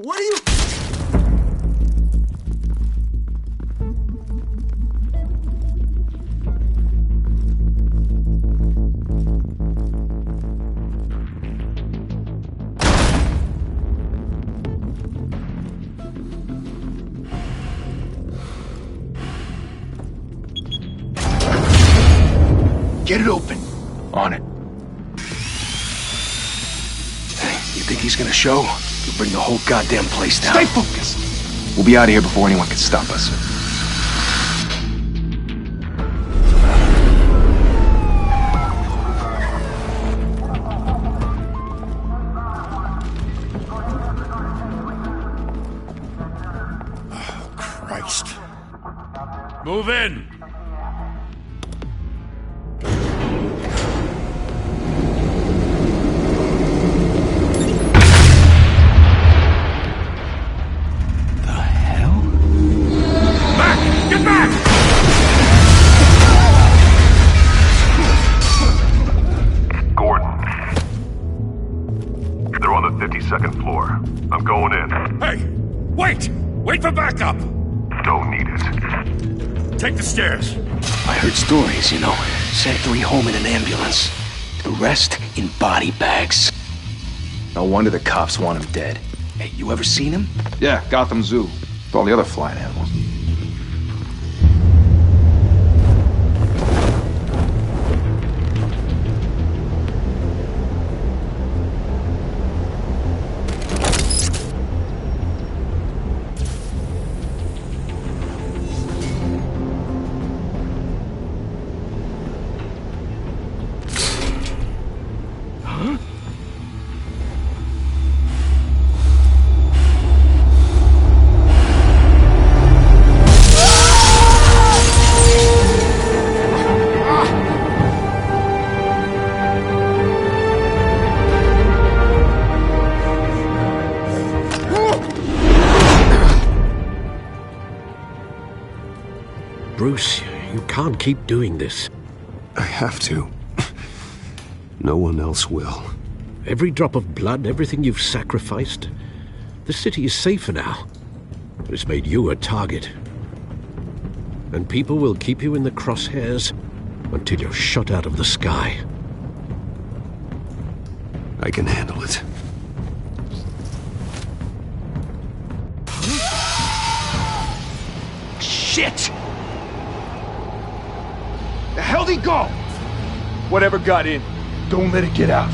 What are you... Get it open. On it. Hey, you think he's gonna show? You'll bring the whole goddamn place down. Stay focused! We'll be out of here before anyone can stop us. Oh, Christ. Move in! I'm going in. Hey! Wait! Wait for backup! Don't need it. Take the stairs. I heard stories, you know. Sent 3 home in an ambulance. The rest in body bags. No wonder the cops want him dead. Hey, you ever seen him? Yeah, Gotham Zoo. With all the other flying animals. Bruce, you can't keep doing this. I have to. No one else will. Every drop of blood, everything you've sacrificed. The city is safer now. But it's made you a target. And people will keep you in the crosshairs until you're shot out of the sky. I can handle it. Shit! The hell'd he go? Whatever got in, don't let it get out.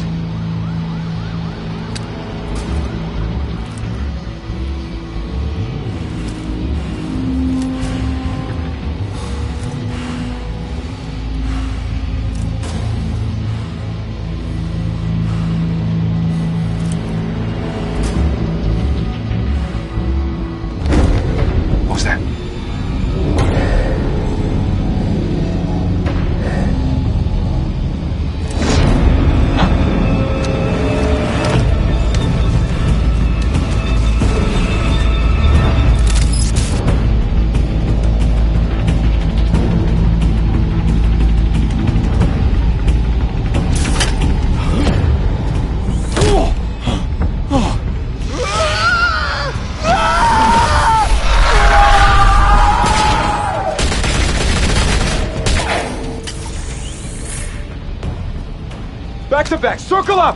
What was that? Back to back, circle up!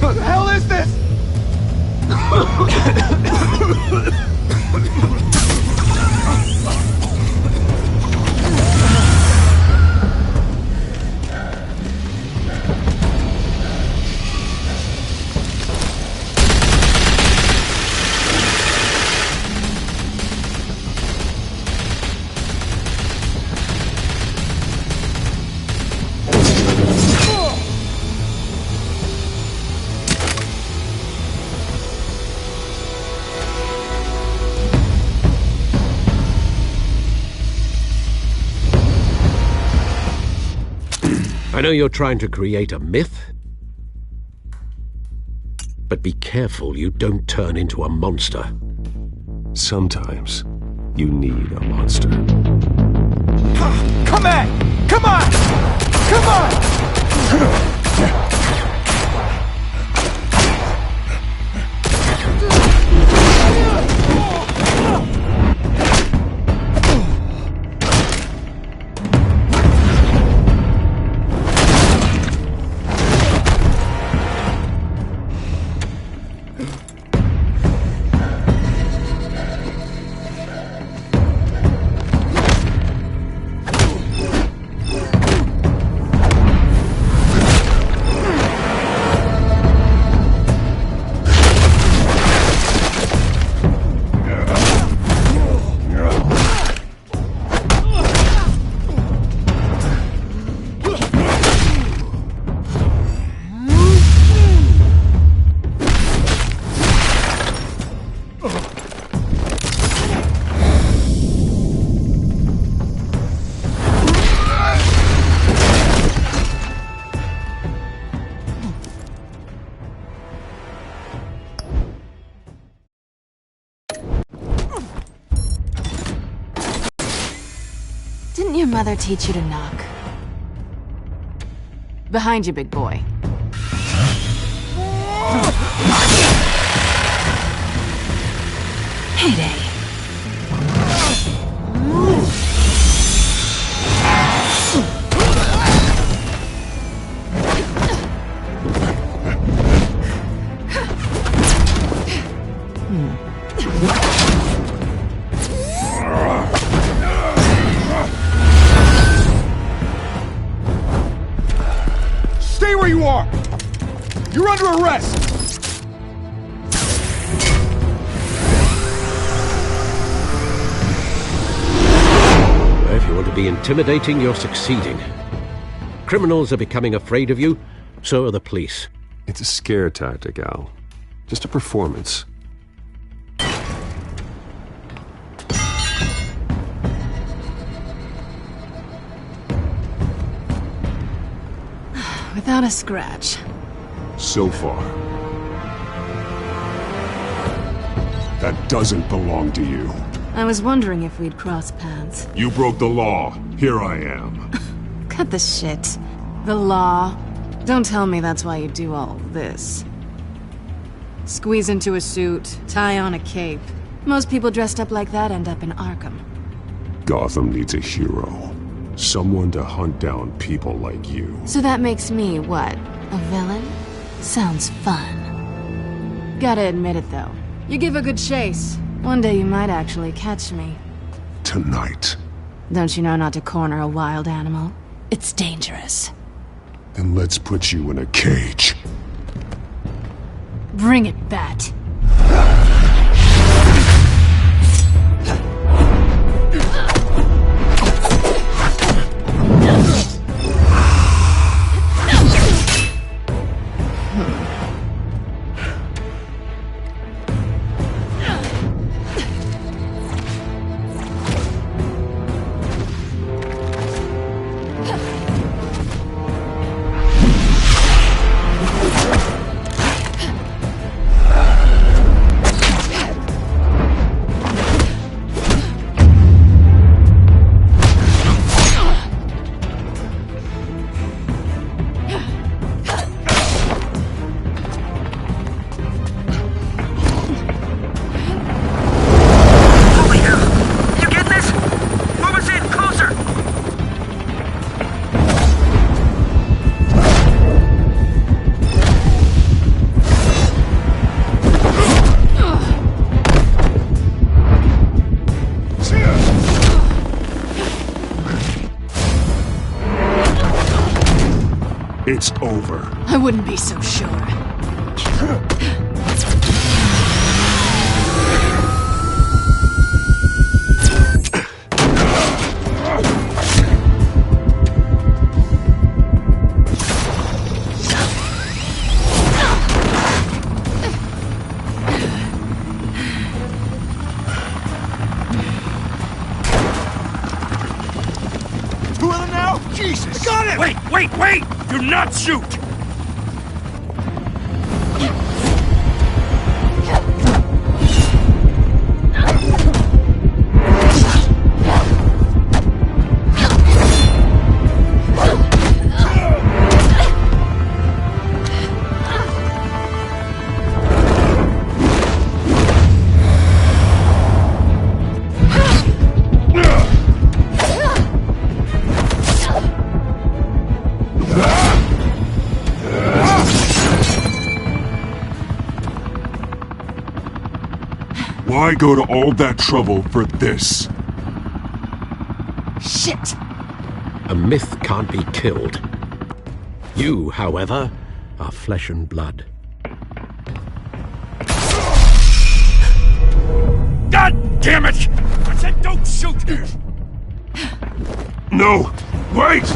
What the hell is this? I know you're trying to create a myth, but be careful you don't turn into a monster. Sometimes you need a monster. Come at! Come on! Come on! Didn't your mother teach you to knock? Behind you, big boy. Heyday. Stay where you are! You're under arrest! If you want to be intimidating, you're succeeding. Criminals are becoming afraid of you, so are the police. It's a scare tactic, Al. Just a performance. Without a scratch. So far. That doesn't belong to you. I was wondering if we'd cross paths. You broke the law. Here I am. Cut the shit. The law. Don't tell me that's why you do all this. Squeeze into a suit, tie on a cape. Most people dressed up like that end up in Arkham. Gotham needs a hero. Someone to hunt down people like you. So that makes me, what, a villain? Sounds fun. Gotta admit it, though. You give a good chase. One day you might actually catch me. Tonight. Don't you know not to corner a wild animal? It's dangerous. Then let's put you in a cage. Bring it, Bat. It's over. I wouldn't be so sure. Two of them now? Jesus! Got it! Wait! Do not shoot! Why go to all that trouble for this? Shit! A myth can't be killed. You, however, are flesh and blood. God damn it! I said don't shoot! No! Wait!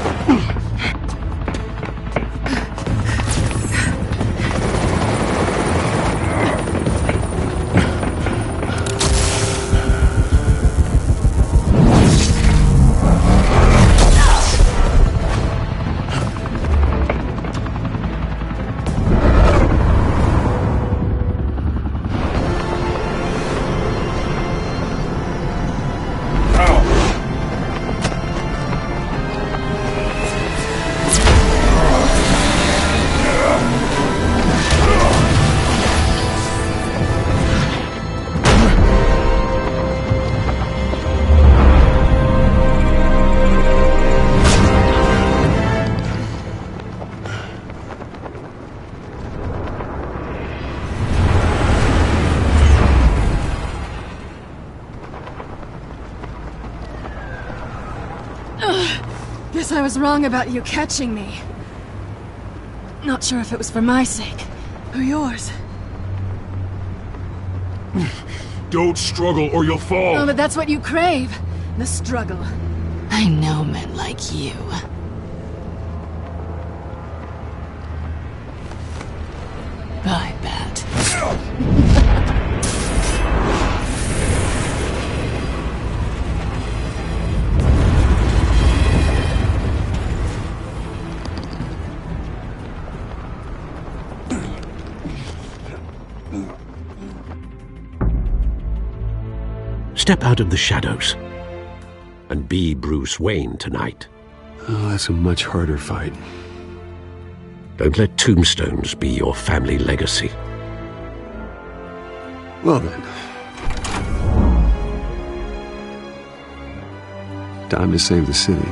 Guess I was wrong about you catching me. Not sure if it was for my sake, or yours. Don't struggle or you'll fall! Oh, but that's what you crave. The struggle. I know men like you. I bet. Step out of the shadows and be Bruce Wayne tonight. Oh, that's a much harder fight. Don't let tombstones be your family legacy. Well then. Time to save the city.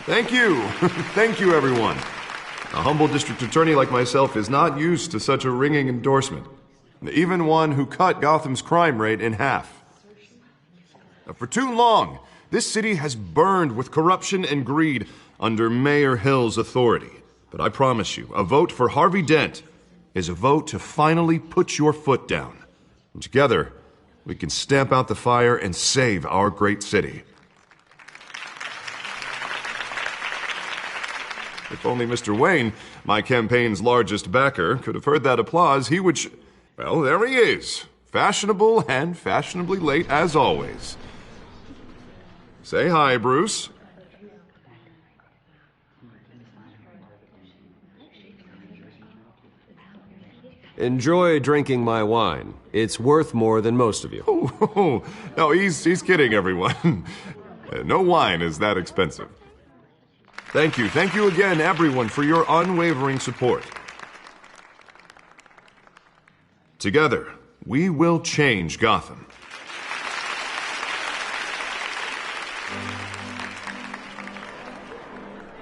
Thank you. Thank you, everyone. A humble district attorney like myself is not used to such a ringing endorsement. Even one who cut Gotham's crime rate in half. For too long, this city has burned with corruption and greed under Mayor Hill's authority. But I promise you, a vote for Harvey Dent is a vote to finally put your foot down. And together, we can stamp out the fire and save our great city. If only Mr. Wayne, my campaign's largest backer, could have heard that applause, he would well, there he is. Fashionable and fashionably late as always. Say hi, Bruce. Enjoy drinking my wine. It's worth more than most of you. Oh, no, he's kidding, everyone. No wine is that expensive. Thank you again, everyone, for your unwavering support. Together, we will change Gotham.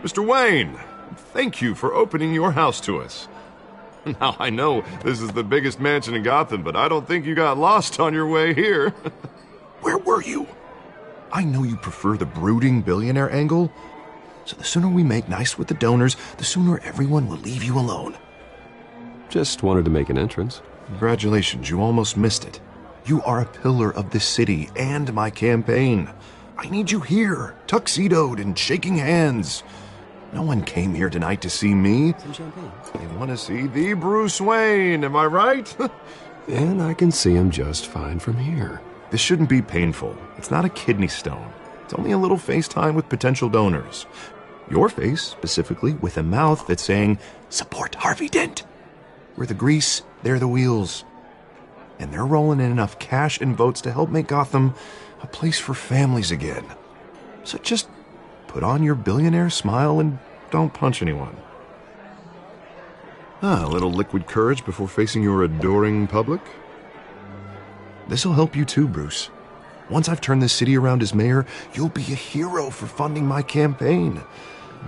Mr. Wayne, thank you for opening your house to us. Now, I know this is the biggest mansion in Gotham, but I don't think you got lost on your way here. Where were you? I know you prefer the brooding billionaire angle, so the sooner we make nice with the donors, the sooner everyone will leave you alone. Just wanted to make an entrance. Congratulations, you almost missed it. You are a pillar of this city and my campaign. I need you here, tuxedoed and shaking hands. No one came here tonight to see me. Some champagne. They want to see the Bruce Wayne, am I right? And I can see him just fine from here. This shouldn't be painful. It's not a kidney stone. It's only a little FaceTime with potential donors. Your face, specifically, with a mouth that's saying, support Harvey Dent. We're the grease, they're the wheels. And they're rolling in enough cash and votes to help make Gotham a place for families again. So just put on your billionaire smile and don't punch anyone. A little liquid courage before facing your adoring public. This'll help you too, Bruce. Once I've turned this city around as mayor, you'll be a hero for funding my campaign.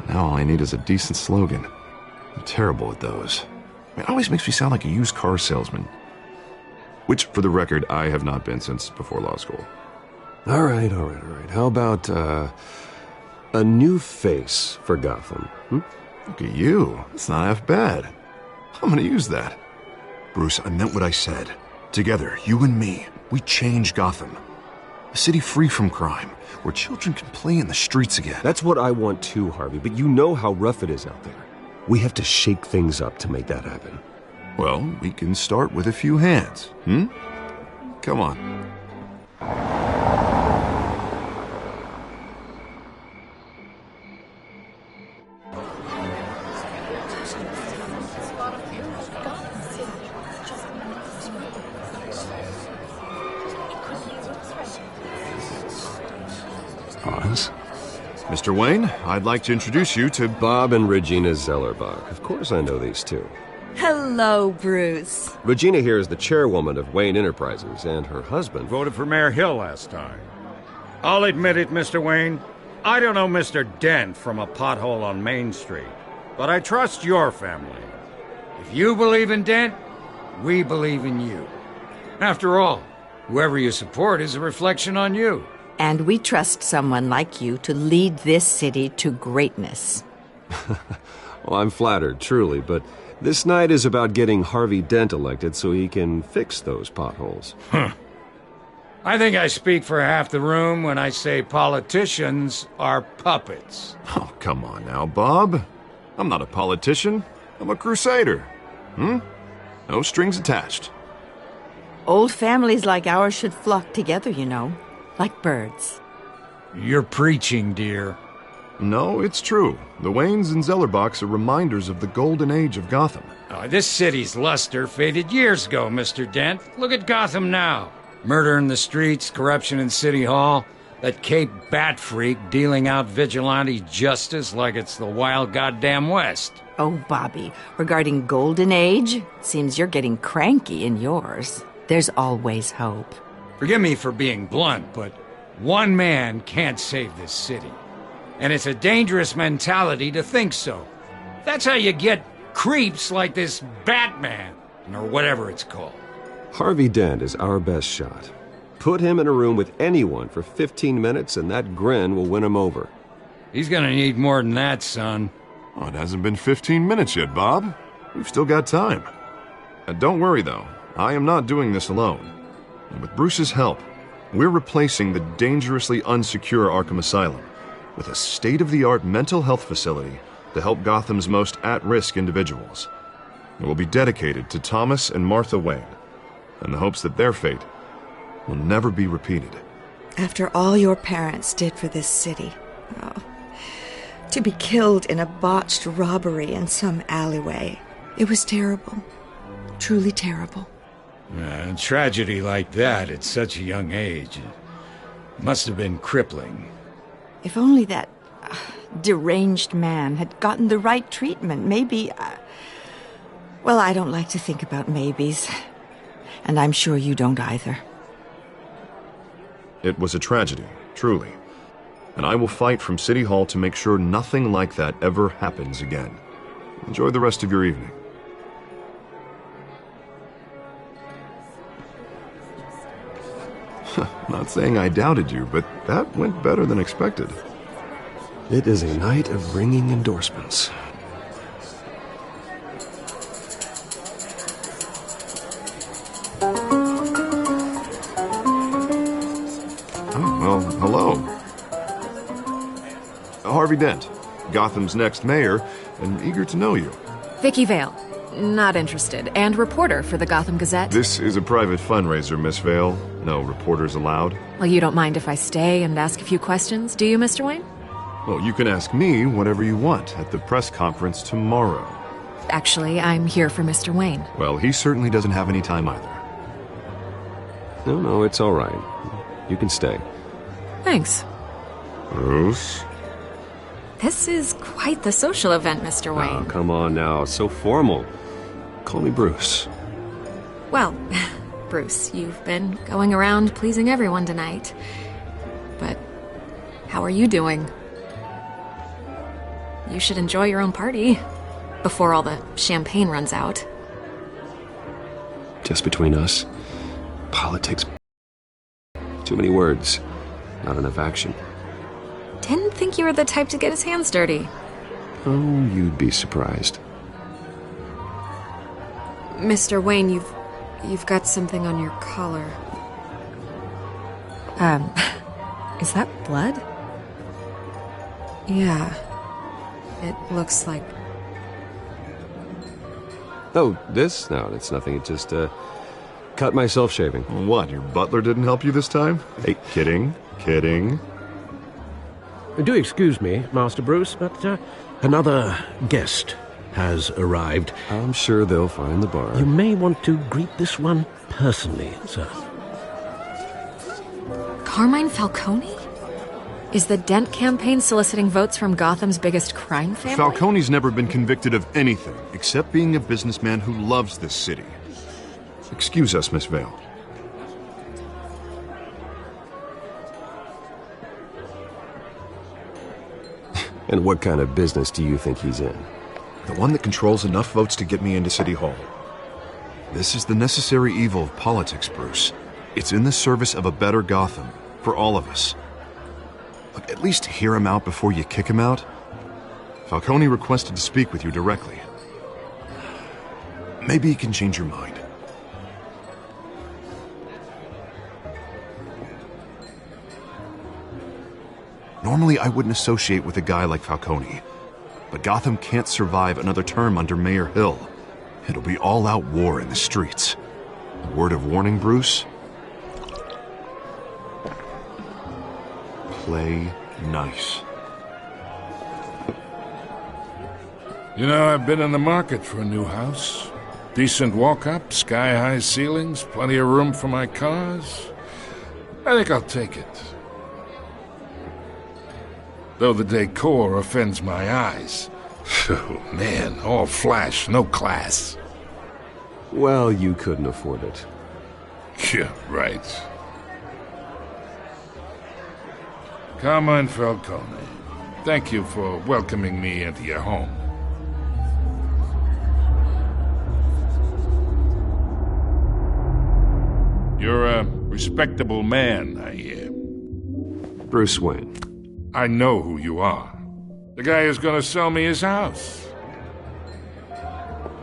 Now all I need is a decent slogan. I'm terrible at those. It always makes me sound like a used car salesman. Which, for the record, I have not been since before law school. All right. How about, a new face for Gotham? Look at you. That's not half bad. I'm gonna use that. Bruce, I meant what I said. Together, you and me, we change Gotham. A city free from crime, where children can play in the streets again. That's what I want too, Harvey, but you know how rough it is out there. We have to shake things up to make that happen. Well, we can start with a few hands, Come on. Hans? Mr. Wayne, I'd like to introduce you to Bob and Regina Zellerbach. Of course I know these two. Hello, Bruce. Regina here is the chairwoman of Wayne Enterprises, and her husband... Voted for Mayor Hill last time. I'll admit it, Mr. Wayne. I don't know Mr. Dent from a pothole on Main Street, but I trust your family. If you believe in Dent, we believe in you. After all, whoever you support is a reflection on you. And we trust someone like you to lead this city to greatness. Well, I'm flattered, truly, but this night is about getting Harvey Dent elected so he can fix those potholes. I think I speak for half the room when I say politicians are puppets. Oh, come on now, Bob. I'm not a politician. I'm a crusader. No strings attached. Old families like ours should flock together, you know, like birds. You're preaching, dear. No, it's true. The Waynes and Zellerbachs are reminders of the golden age of Gotham. This city's luster faded years ago, Mr. Dent. Look at Gotham now. Murder in the streets, corruption in City Hall, that Cape Bat freak dealing out vigilante justice like it's the wild goddamn West. Oh, Bobby, regarding Golden Age, seems you're getting cranky in yours. There's always hope. Forgive me for being blunt, but one man can't save this city. And it's a dangerous mentality to think so. That's how you get creeps like this Batman, or whatever it's called. Harvey Dent is our best shot. Put him in a room with anyone for 15 minutes and that grin will win him over. He's gonna need more than that, son. Oh, it hasn't been 15 minutes yet, Bob. We've still got time. Don't worry, though. I am not doing this alone. And with Bruce's help, we're replacing the dangerously unsecure Arkham Asylum with a state-of-the-art mental health facility to help Gotham's most at-risk individuals. It will be dedicated to Thomas and Martha Wayne, in the hopes that their fate will never be repeated. After all your parents did for this city, to be killed in a botched robbery in some alleyway, it was terrible. Truly terrible. A tragedy like that at such a young age must have been crippling. If only that deranged man had gotten the right treatment, maybe... well, I don't like to think about maybes. And I'm sure you don't either. It was a tragedy, truly. And I will fight from City Hall to make sure nothing like that ever happens again. Enjoy the rest of your evening. Not saying I doubted you, but that went better than expected. It is a night of ringing endorsements. Oh, well, hello. Harvey Dent, Gotham's next mayor, and eager to know you. Vicky Vale. Not interested. And reporter for the Gotham Gazette. This is a private fundraiser, Miss Vale. No reporters allowed. Well, you don't mind if I stay and ask a few questions, do you, Mr. Wayne? Well, you can ask me whatever you want at the press conference tomorrow. Actually, I'm here for Mr. Wayne. Well, he certainly doesn't have any time either. No, it's all right. You can stay. Thanks. Bruce? This is quite the social event, Mr. Wayne. Oh, come on now. So formal. Call me Bruce. Well, Bruce, you've been going around pleasing everyone tonight. But how are you doing? You should enjoy your own party before all the champagne runs out. Just between us, politics. Too many words, not enough action. Didn't think you were the type to get his hands dirty. Oh, you'd be surprised. Mr. Wayne, you've got something on your collar. Is that blood? Yeah. It looks like... Oh, this? No, it's nothing. It just, cut myself shaving. What, your butler didn't help you this time? Hey, kidding. Do excuse me, Master Bruce, but another guest has arrived. I'm sure they'll find the bar. You may want to greet this one personally, sir. Carmine Falcone? Is the Dent campaign soliciting votes from Gotham's biggest crime family? Falcone's never been convicted of anything except being a businessman who loves this city. Excuse us, Miss Vale. And what kind of business do you think he's in? The one that controls enough votes to get me into City Hall. This is the necessary evil of politics, Bruce. It's in the service of a better Gotham, for all of us. Look, at least hear him out before you kick him out. Falcone requested to speak with you directly. Maybe he can change your mind. Normally, I wouldn't associate with a guy like Falcone. But Gotham can't survive another term under Mayor Hill. It'll be all-out war in the streets. A word of warning, Bruce? Play nice. You know, I've been in the market for a new house. Decent walk-up, sky-high ceilings, plenty of room for my cars. I think I'll take it. Though the decor offends my eyes. Oh, man, all flash, no class. Well, you couldn't afford it. Yeah, right. Carmine Falcone, thank you for welcoming me into your home. You're a respectable man, I hear. Bruce Wayne. I know who you are. The guy who's going to sell me his house.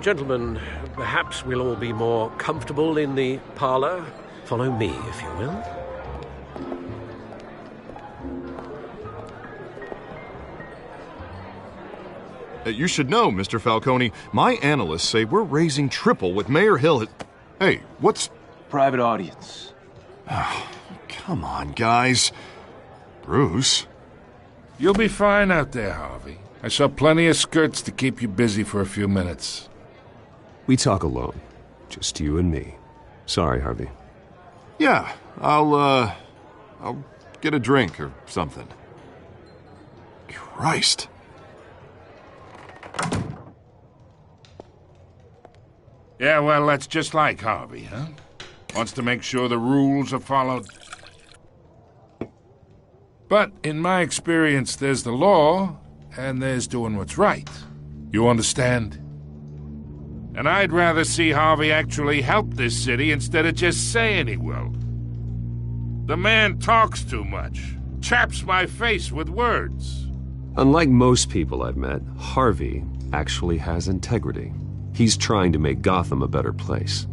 Gentlemen, perhaps we'll all be more comfortable in the parlor. Follow me, if you will. You should know, Mr. Falcone, my analysts say we're raising triple with Mayor Hill. Hey, what's... Private audience. Oh, come on, guys. Bruce... You'll be fine out there, Harvey. I saw plenty of skirts to keep you busy for a few minutes. We talk alone. Just you and me. Sorry, Harvey. Yeah, I'll get a drink or something. Christ. Yeah, well, that's just like Harvey, huh? Wants to make sure the rules are followed. But in my experience, there's the law, and there's doing what's right. You understand? And I'd rather see Harvey actually help this city instead of just saying he will. The man talks too much, chaps my face with words. Unlike most people I've met, Harvey actually has integrity. He's trying to make Gotham a better place.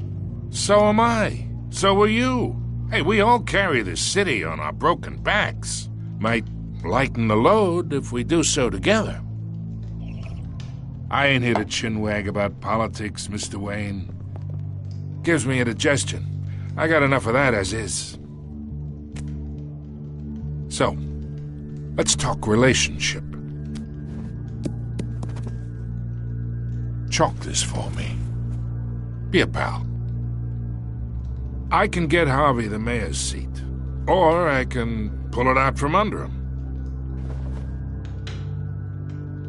So am I. So are you. Hey, we all carry this city on our broken backs. Might lighten the load if we do so together. I ain't here to chinwag about politics, Mr. Wayne. Gives me indigestion. I got enough of that as is. So, let's talk relationship. Chalk this for me. Be a pal. I can get Harvey the mayor's seat, or I can pull it out from under him.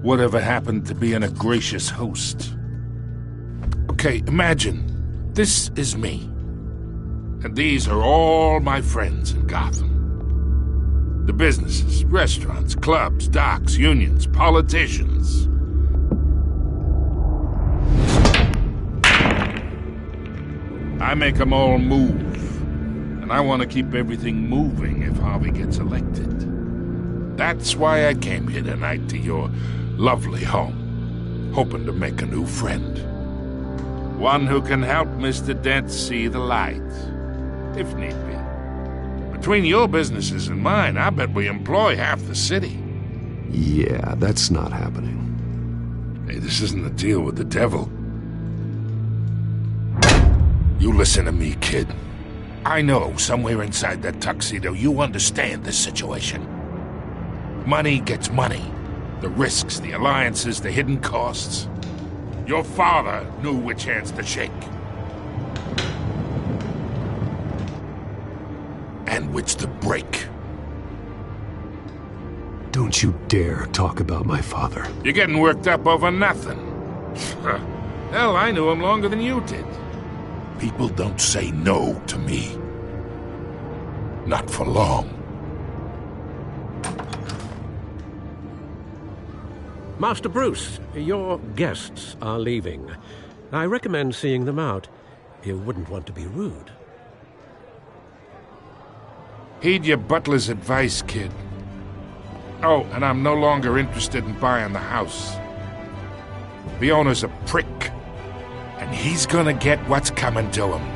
Whatever happened to being a gracious host? Okay, imagine, this is me. And these are all my friends in Gotham. The businesses, restaurants, clubs, docks, unions, politicians. I make them all move. And I want to keep everything moving if Harvey gets elected. That's why I came here tonight to your lovely home, hoping to make a new friend. One who can help Mr. Dent see the light, if need be. Between your businesses and mine, I bet we employ half the city. Yeah, that's not happening. Hey, this isn't a deal with the devil. You listen to me, kid. I know somewhere inside that tuxedo you understand this situation. Money gets money. The risks, the alliances, the hidden costs. Your father knew which hands to shake. And which to break. Don't you dare talk about my father. You're getting worked up over nothing. Hell, I knew him longer than you did. People don't say no to me. Not for long. Master Bruce, your guests are leaving. I recommend seeing them out. You wouldn't want to be rude. Heed your butler's advice, kid. Oh, and I'm no longer interested in buying the house. The owner's a prick, and he's gonna get what's coming to him.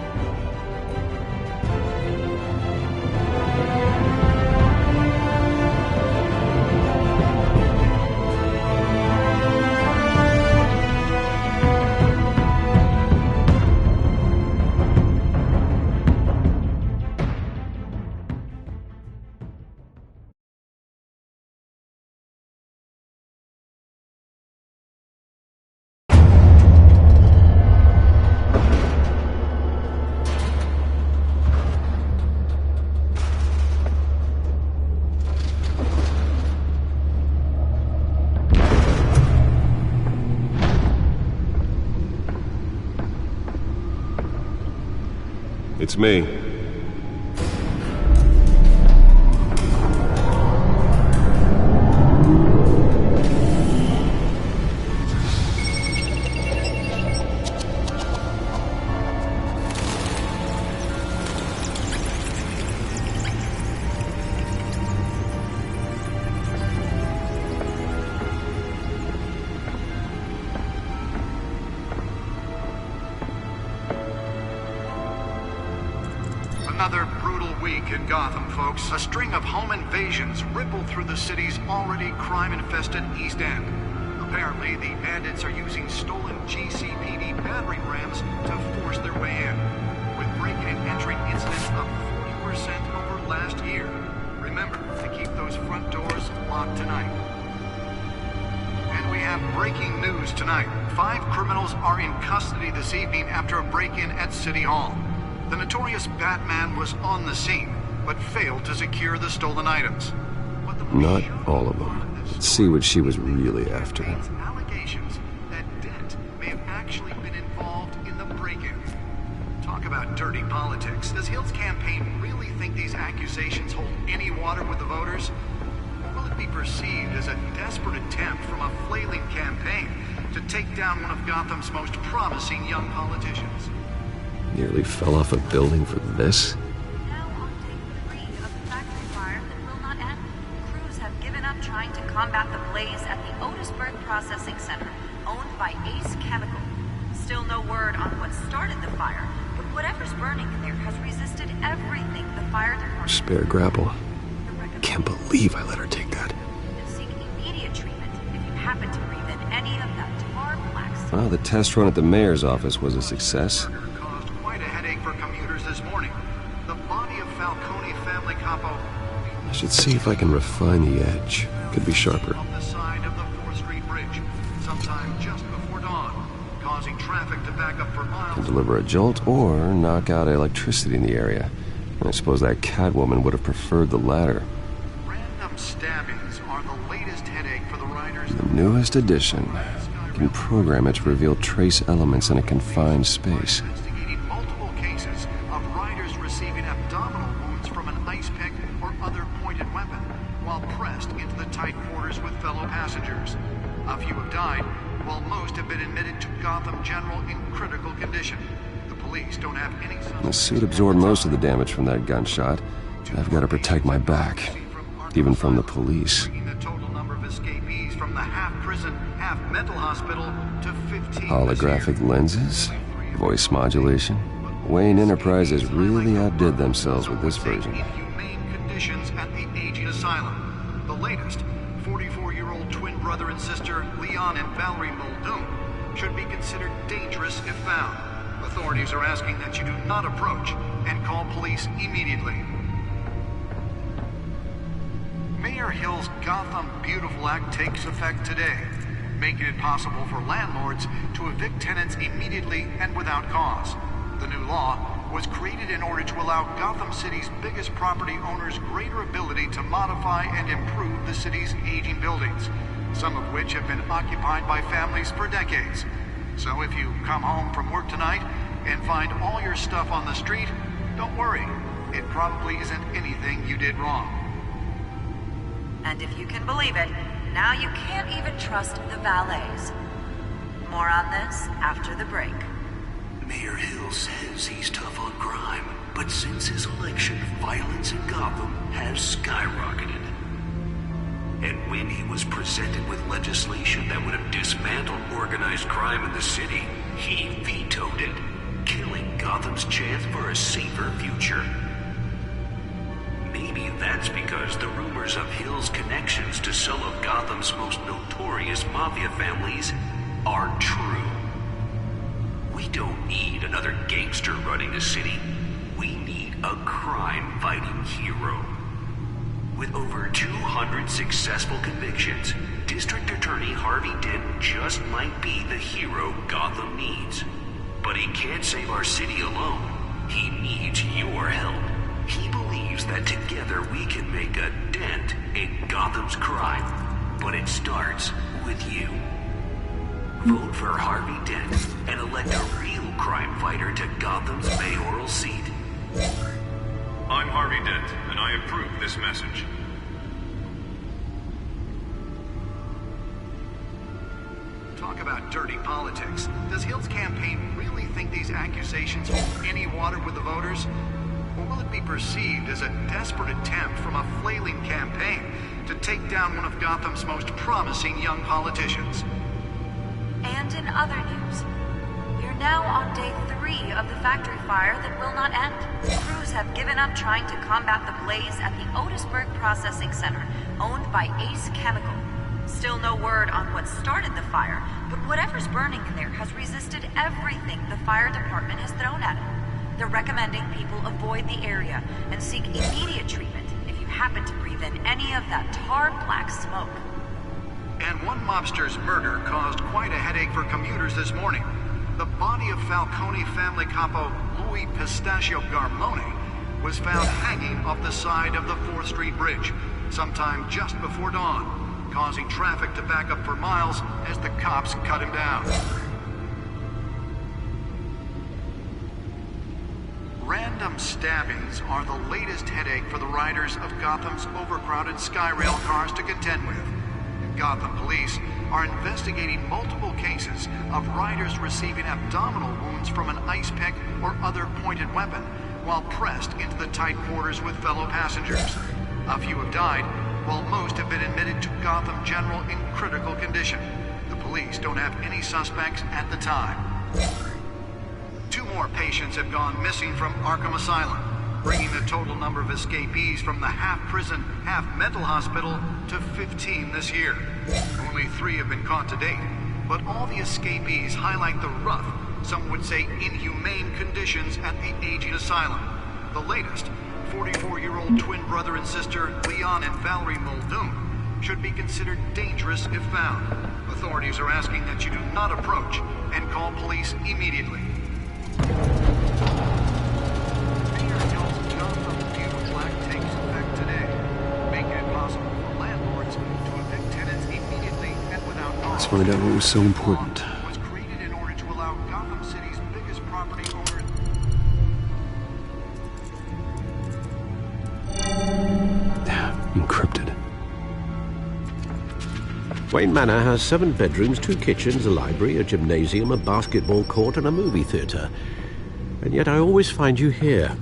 It's me. Another brutal week in Gotham, folks. A string of home invasions rippled through the city's already crime-infested East End. Apparently, the bandits are using stolen GCPD battering rams to force their way in, with break-in and entry incidents up 40% over last year. Remember to keep those front doors locked tonight. And we have breaking news tonight. 5 criminals are in custody this evening after a break-in at City Hall. The notorious Batman was on the scene, but failed to secure the stolen items. Not all of them. Let's see what she was really after. Allegations that Dent may have actually been involved in the break-in. Talk about dirty politics. Does Hill's campaign really think these accusations hold any water with the voters? Will it be perceived as a desperate attempt from a flailing campaign to take down one of Gotham's most promising young politicians? Nearly fell off a building for this? Now on day 3 of the factory fire that will not end. Crews have given up trying to combat the blaze at the Otisburg Processing Center, owned by Ace Chemical. Still no word on what started the fire, but whatever's burning in there has resisted everything the fire department... Spare grapple. Can't believe I let her take that. Seek immediate treatment if you happen to breathe in any of that tar blacks. Well, the test run at the mayor's office was a success. I should see if I can refine the edge. Could be sharper. On the side of the 4th Street Bridge, sometime just before dawn, causing traffic to back up for miles. Can deliver a jolt or knock out electricity in the area. And I suppose that Catwoman would have preferred the latter. Random stabbings are the latest headache for the riders. The newest addition. You can program it to reveal trace elements in a confined space. Investigating multiple cases of riders receiving A few have died, while most have been admitted to Gotham General in critical condition. The police don't have any... The suit absorbed most of the damage from that gunshot. I've got to protect my back, even from the police. Bringing the total number of escapees from the half-prison, half-mental hospital to 15. Holographic lenses? Voice modulation? Wayne Enterprises really outdid themselves with this version. Inhumane conditions at the aging asylum. The latest, 44-year-old twin brother and sister Leon and Valerie Muldoon should be considered dangerous if found. Authorities are asking that you do not approach and call police immediately. Mayor Hill's Gotham Beautiful Act takes effect today, making it possible for landlords to evict tenants immediately and without cause. The new law was created in order to allow Gotham City's biggest property owners greater ability to modify and improve the city's aging buildings, some of which have been occupied by families for decades. So if you come home from work tonight and find all your stuff on the street, don't worry. It probably isn't anything you did wrong. And if you can believe it, now you can't even trust the valets. More on this after the break. Mayor Hill says he's tough on crime, but since his election, violence in Gotham has skyrocketed. And when he was presented with legislation that would have dismantled organized crime in the city, he vetoed it, killing Gotham's chance for a safer future. Maybe that's because the rumors of Hill's connections to some of Gotham's most notorious mafia families are true. We don't need another gangster running the city. We need a crime-fighting hero. With over 200 successful convictions, District Attorney Harvey Dent just might be the hero Gotham needs. But he can't save our city alone. He needs your help. He believes that together we can make a dent in Gotham's crime. But it starts with you. Vote for Harvey Dent and elect a real crime fighter to Gotham's mayoral seat. I'm Harvey Dent, and I approve this message. Talk about dirty politics. Does Hill's campaign really think these accusations hold any water with the voters? Or will it be perceived as a desperate attempt from a flailing campaign to take down one of Gotham's most promising young politicians? And in other news, we're now on day 3 of the factory fire that will not end. Crews have given up trying to combat the blaze at the Otisburg Processing Center, owned by Ace Chemical. Still no word on what started the fire, but whatever's burning in there has resisted everything the fire department has thrown at it. They're recommending people avoid the area and seek immediate treatment if you happen to breathe in any of that tar black smoke. And one mobster's murder caused quite a headache for commuters this morning. The body of Falcone family capo Louis Pistachio Garmone was found hanging off the side of the 4th Street Bridge sometime just before dawn, causing traffic to back up for miles as the cops cut him down. Random stabbings are the latest headache for the riders of Gotham's overcrowded Skyrail cars to contend with. Gotham police are investigating multiple cases of riders receiving abdominal wounds from an ice pick or other pointed weapon while pressed into the tight quarters with fellow passengers. A few have died, while most have been admitted to Gotham General in critical condition. The police don't have any suspects at the time. 2 more patients have gone missing from Arkham Asylum, bringing the total number of escapees from the half-prison, half-mental hospital to 15 this year. Only 3 have been caught to date, but all the escapees highlight the rough, some would say inhumane conditions at the aging asylum. The latest, 44-year-old twin brother and sister Leon and Valerie Muldoon should be considered dangerous if found. Authorities are asking that you do not approach and call police immediately. Let's find out what was so important. Was created in order to allow Gotham City's biggest property owners. Encrypted. Wayne Manor has 7 bedrooms, 2 kitchens, a library, a gymnasium, a basketball court, and a movie theatre. And yet I always find you here,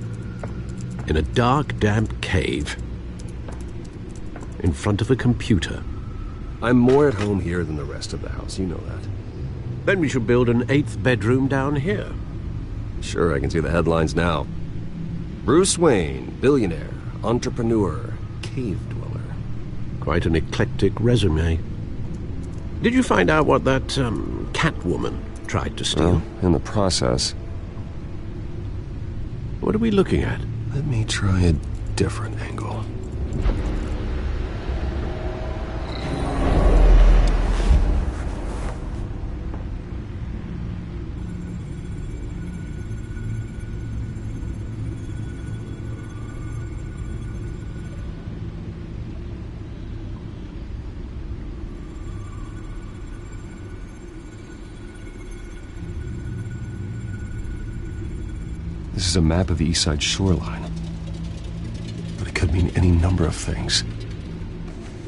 in a dark, damp cave, in front of a computer. I'm more at home here than the rest of the house, you know that. Then we should build an 8th bedroom down here. Sure, I can see the headlines now. Bruce Wayne, billionaire, entrepreneur, cave dweller. Quite an eclectic resume. Did you find out what that, Catwoman tried to steal? Well, in the process. What are we looking at? Let me try a different angle. This is a map of the East Side shoreline. But it could mean any number of things.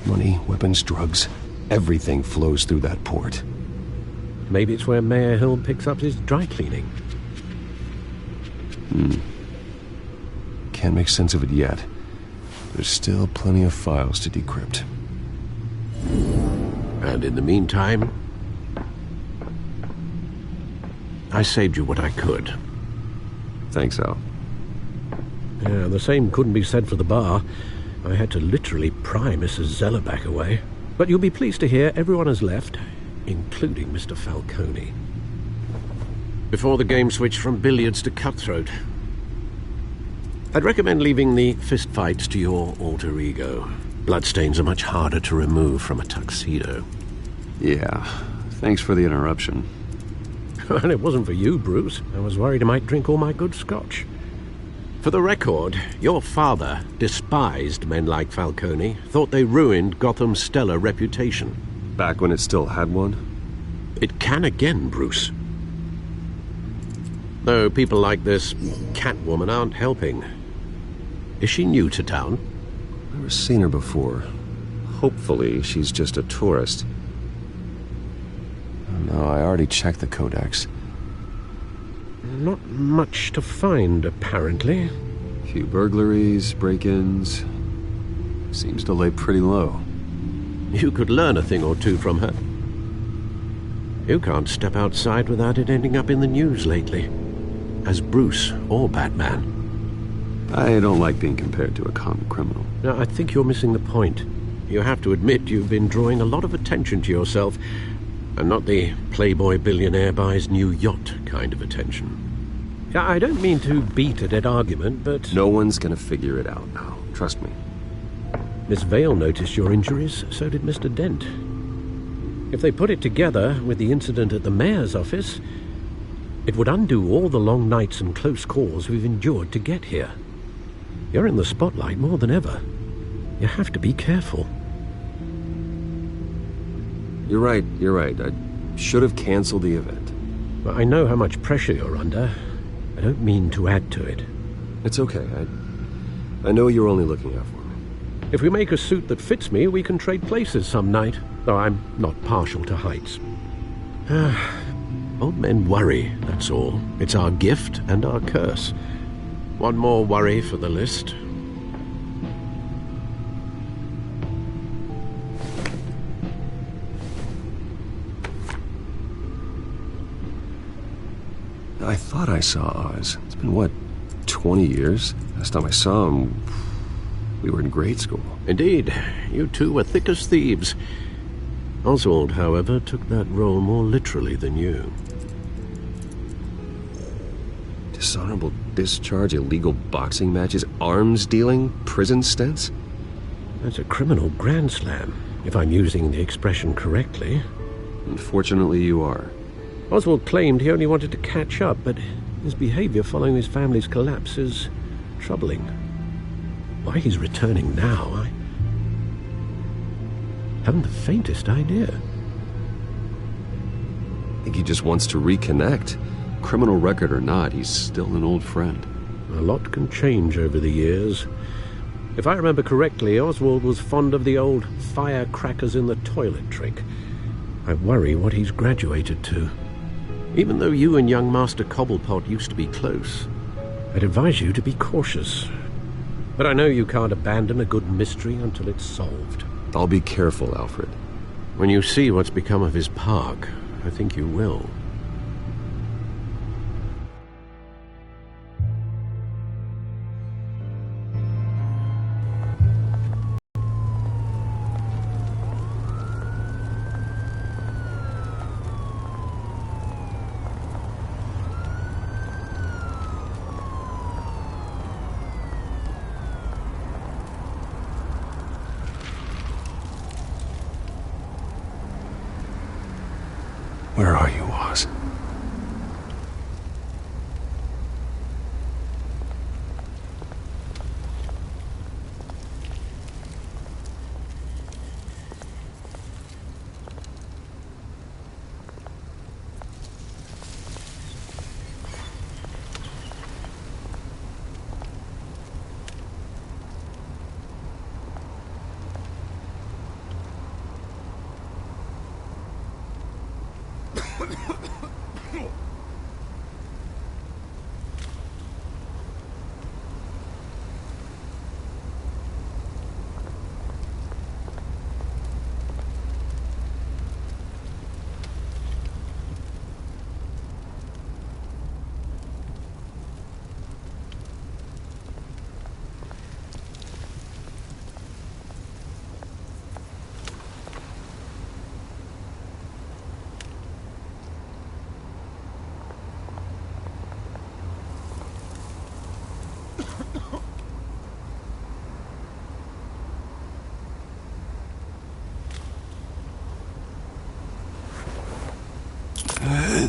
Money, weapons, drugs, everything flows through that port. Maybe it's where Mayor Hill picks up his dry cleaning. Can't make sense of it yet. There's still plenty of files to decrypt. And in the meantime, I saved you what I could. Thanks, Al. Yeah, the same couldn't be said for the bar. I had to literally pry Mrs. Zellerback away. But you'll be pleased to hear everyone has left, including Mr. Falcone. Before the game switched from billiards to cutthroat. I'd recommend leaving the fistfights to your alter ego. Bloodstains are much harder to remove from a tuxedo. Yeah, thanks for the interruption. And it wasn't for you, Bruce. I was worried I might drink all my good scotch. For the record, your father despised men like Falcone, thought they ruined Gotham's stellar reputation. Back when it still had one? It can again, Bruce. Though people like this Catwoman aren't helping. Is she new to town? Never seen her before. Hopefully she's just a tourist. No, I already checked the codex. Not much to find, apparently. Few burglaries, break-ins. Seems to lay pretty low. You could learn a thing or two from her. You can't step outside without it ending up in the news lately. As Bruce or Batman. I don't like being compared to a common criminal. No, I think you're missing the point. You have to admit you've been drawing a lot of attention to yourself. And not the playboy billionaire buys new yacht kind of attention. I don't mean to beat a dead argument, but... No one's gonna figure it out now. Trust me. Miss Vale noticed your injuries, so did Mr. Dent. If they put it together with the incident at the mayor's office, it would undo all the long nights and close calls we've endured to get here. You're in the spotlight more than ever. You have to be careful. You're right. I should have canceled the event. Well, I know how much pressure you're under. I don't mean to add to it. It's okay. I know you're only looking out for me. If we make a suit that fits me, we can trade places some night, though I'm not partial to heights. Old men worry, that's all. It's our gift and our curse. One more worry for the list. I thought I saw Oz. It's been, what, 20 years? Last time I saw him, we were in grade school. Indeed. You two were thick as thieves. Oswald, however, took that role more literally than you. Dishonorable discharge, illegal boxing matches, arms dealing, prison stints? That's a criminal grand slam, if I'm using the expression correctly. Unfortunately, you are. Oswald claimed he only wanted to catch up, but his behavior following his family's collapse is troubling. Why he's returning now, I haven't the faintest idea. I think he just wants to reconnect. Criminal record or not, he's still an old friend. A lot can change over the years. If I remember correctly, Oswald was fond of the old firecrackers in the toilet trick. I worry what he's graduated to. Even though you and young Master Cobblepot used to be close, I'd advise you to be cautious. But I know you can't abandon a good mystery until it's solved. I'll be careful, Alfred. When you see what's become of his park, I think you will. Where are you, Oz?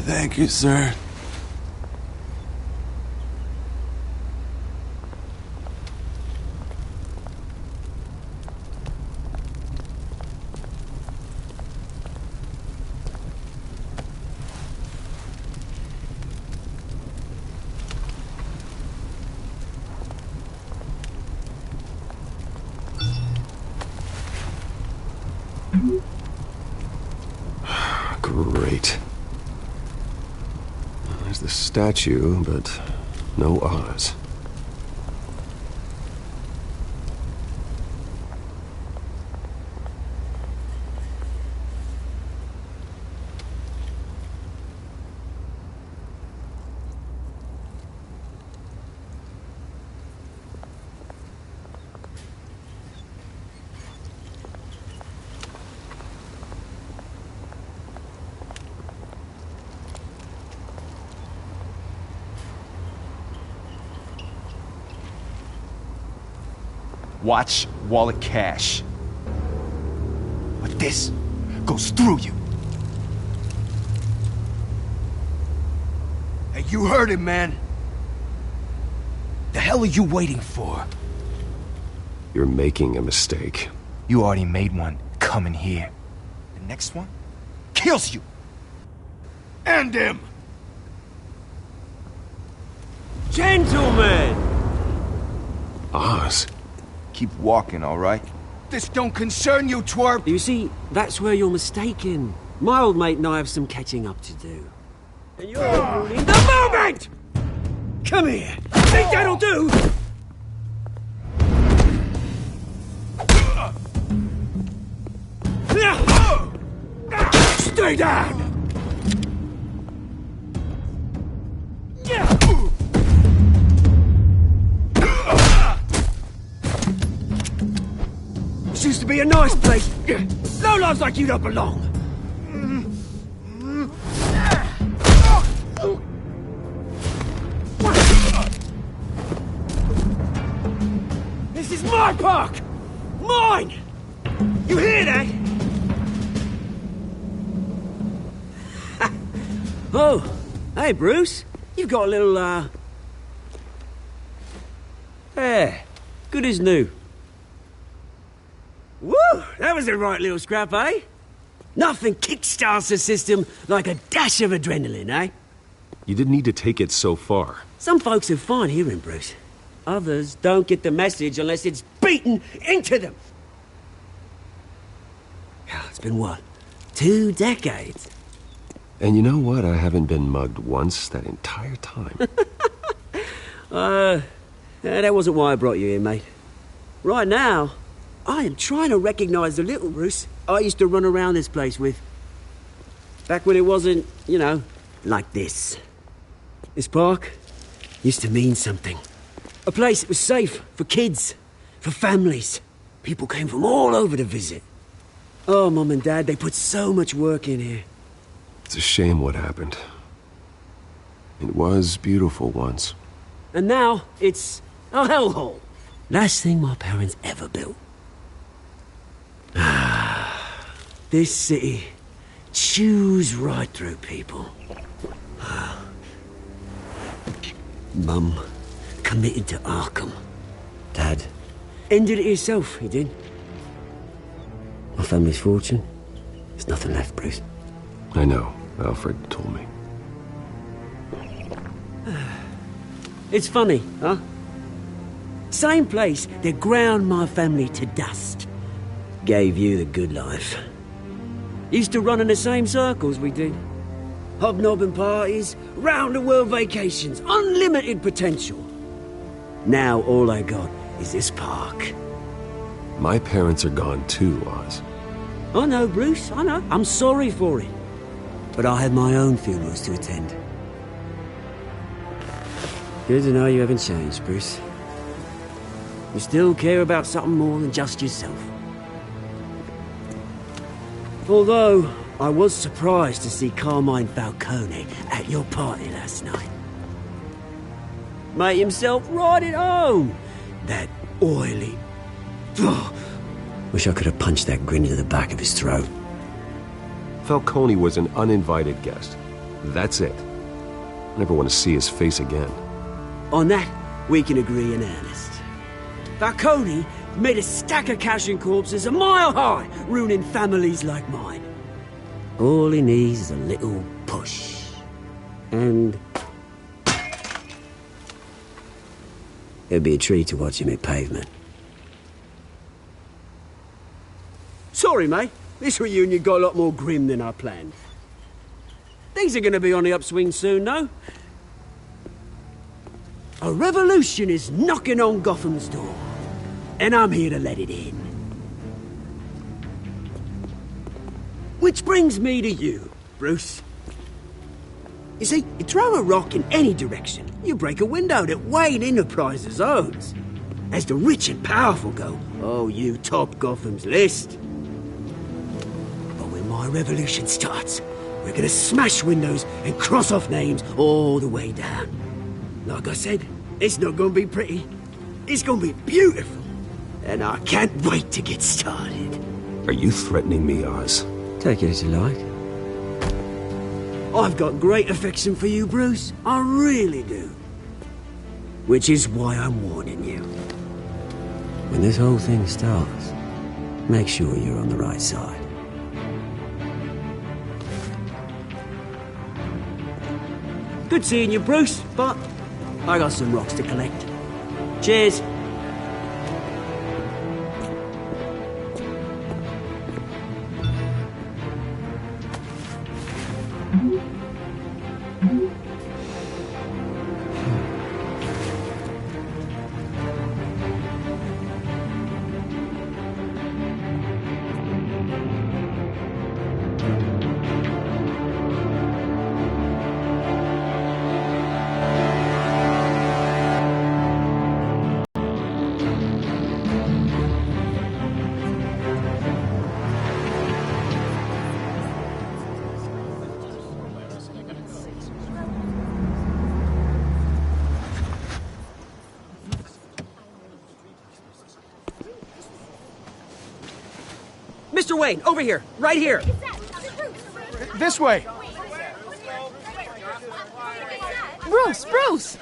Thank you, sir. Great. There's the statue, but no Oz. Watch wallet cash. But this goes through you. Hey, you heard him, man. The hell are you waiting for? You're making a mistake. You already made one coming here. The next one kills you. And him. Gentlemen! Oz. Keep walking, all right? This don't concern you, twerp! You see, that's where you're mistaken. My old mate and I have some catching up to do. And you're ruining the moment! Come here! Think that'll do? Stay down! This used to be a nice place. Lowlifes like you don't belong. This is my park! Mine! You hear that? Oh, hey, Bruce. You've got a little, Yeah, good as new. Woo! That was a right little scrap, eh? Nothing kickstarts the system like a dash of adrenaline, eh? You didn't need to take it so far. Some folks are fine hearing, Bruce. Others don't get the message unless it's beaten into them. It's been what? 2 decades? And you know what? I haven't been mugged once that entire time. That wasn't why I brought you here, mate. Right now, I am trying to recognize the little Bruce I used to run around this place with. Back when it wasn't, you know, like this. This park used to mean something. A place that was safe for kids, for families. People came from all over to visit. Oh, Mum and Dad, they put so much work in here. It's a shame what happened. It was beautiful once. And now, it's a hellhole. Last thing my parents ever built. This city chews right through people. Mum committed to Arkham. Dad ended it himself, he did. My family's fortune, there's nothing left, Bruce. I know. Alfred told me. It's funny, huh? Same place that ground my family to dust. Gave you the good life. Used to run in the same circles we did. Hobnobbing parties, round-the-world vacations, unlimited potential. Now all I got is this park. My parents are gone too, Oz. I know, Bruce, I know. I'm sorry for it. But I have my own funerals to attend. Good to know you haven't changed, Bruce. You still care about something more than just yourself. Although, I was surprised to see Carmine Falcone at your party last night. Made himself right at home. That oily... Wish I could have punched that grin into the back of his throat. Falcone was an uninvited guest. That's it. I never want to see his face again. On that, we can agree in earnest. Falcone made a stack of cash and corpses a mile high, ruining families like mine. All he needs is a little push. And... it'd be a treat to watch him hit pavement. Sorry, mate. This reunion got a lot more grim than I planned. Things are gonna be on the upswing soon, though. A revolution is knocking on Gotham's door. And I'm here to let it in. Which brings me to you, Bruce. You see, you throw a rock in any direction, you break a window that Wayne Enterprises owns. As the rich and powerful go, oh, you top Gotham's list. But when my revolution starts, we're gonna smash windows and cross off names all the way down. Like I said, it's not gonna be pretty. It's gonna be beautiful. And I can't wait to get started. Are you threatening me, Oz? Take it as you like. I've got great affection for you, Bruce. I really do. Which is why I'm warning you. When this whole thing starts, make sure you're on the right side. Good seeing you, Bruce, but I got some rocks to collect. Cheers. Mr. Wayne, over here, right here. This way. Bruce, Bruce!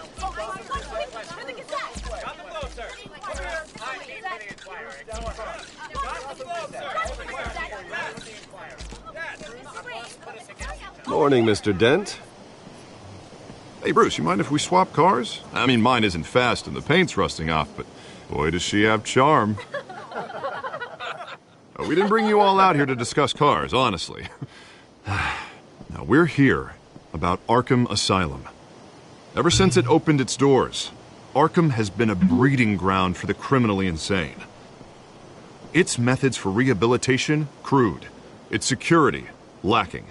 Morning, Mr. Dent. Hey, Bruce, you mind if we swap cars? I mean, mine isn't fast and the paint's rusting off, but boy, does she have charm. We didn't bring you all out here to discuss cars, honestly. Now, we're here about Arkham Asylum. Ever since it opened its doors, Arkham has been a breeding ground for the criminally insane. Its methods for rehabilitation, crude. Its security, lacking.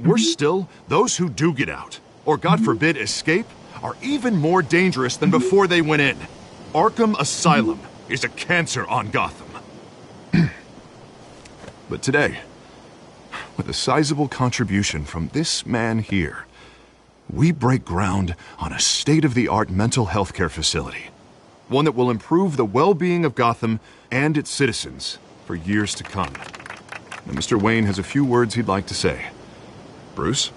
Worse still, those who do get out, or God forbid escape, are even more dangerous than before they went in. Arkham Asylum is a cancer on Gotham. But today, with a sizable contribution from this man here, we break ground on a state-of-the-art mental health care facility. One that will improve the well-being of Gotham and its citizens for years to come. Now, Mr. Wayne has a few words he'd like to say. Bruce?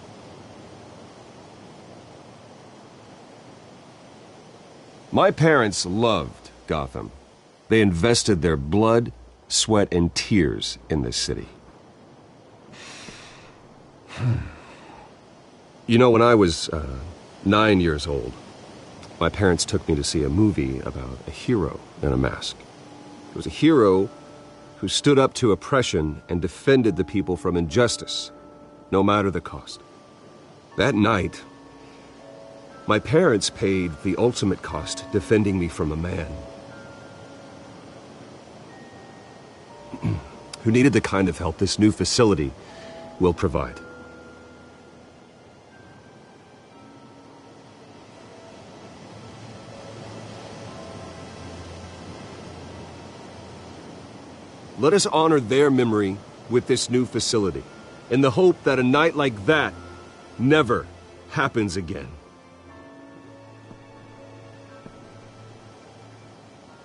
My parents loved Gotham. They invested their blood, sweat, and tears in this city. You know, when I was 9 years old, my parents took me to see a movie about a hero in a mask. It was a hero who stood up to oppression and defended the people from injustice, no matter the cost. That night, my parents paid the ultimate cost defending me from a man who needed the kind of help this new facility will provide. Let us honor their memory with this new facility, in the hope that a night like that never happens again.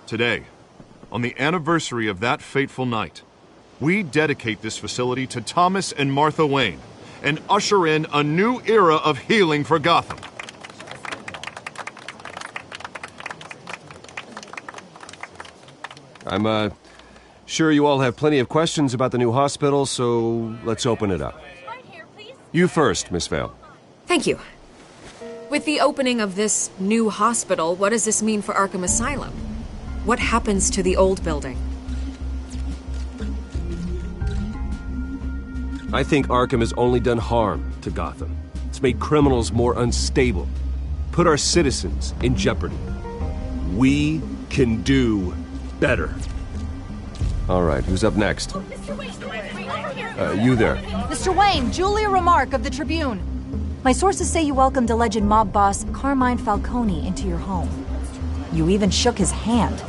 Today, on the anniversary of that fateful night, we dedicate this facility to Thomas and Martha Wayne and usher in a new era of healing for Gotham. I'm sure you all have plenty of questions about the new hospital, so let's open it up. You first, Miss Vale. Thank you. With the opening of this new hospital, what does this mean for Arkham Asylum? What happens to the old building? I think Arkham has only done harm to Gotham. It's made criminals more unstable, put our citizens in jeopardy. We can do better. All right, who's up next? You there. Mr. Wayne, Julia Remark of the Tribune. My sources say you welcomed alleged mob boss Carmine Falcone into your home. You even shook his hand.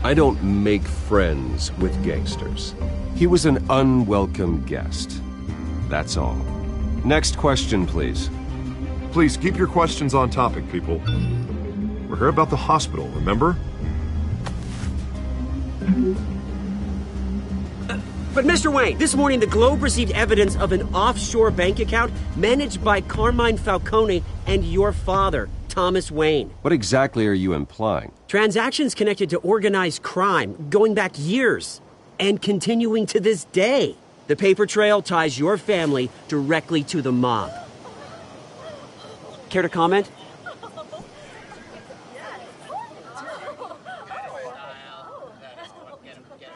I don't make friends with gangsters. He was an unwelcome guest. That's all. Next question, please. Please keep your questions on topic, people. We're here about the hospital, remember? But Mr. Wayne, this morning the Globe received evidence of an offshore bank account managed by Carmine Falcone and your father, Thomas Wayne. What exactly are you implying? Transactions connected to organized crime going back years and continuing to this day. The paper trail ties your family directly to the mob. Care to comment?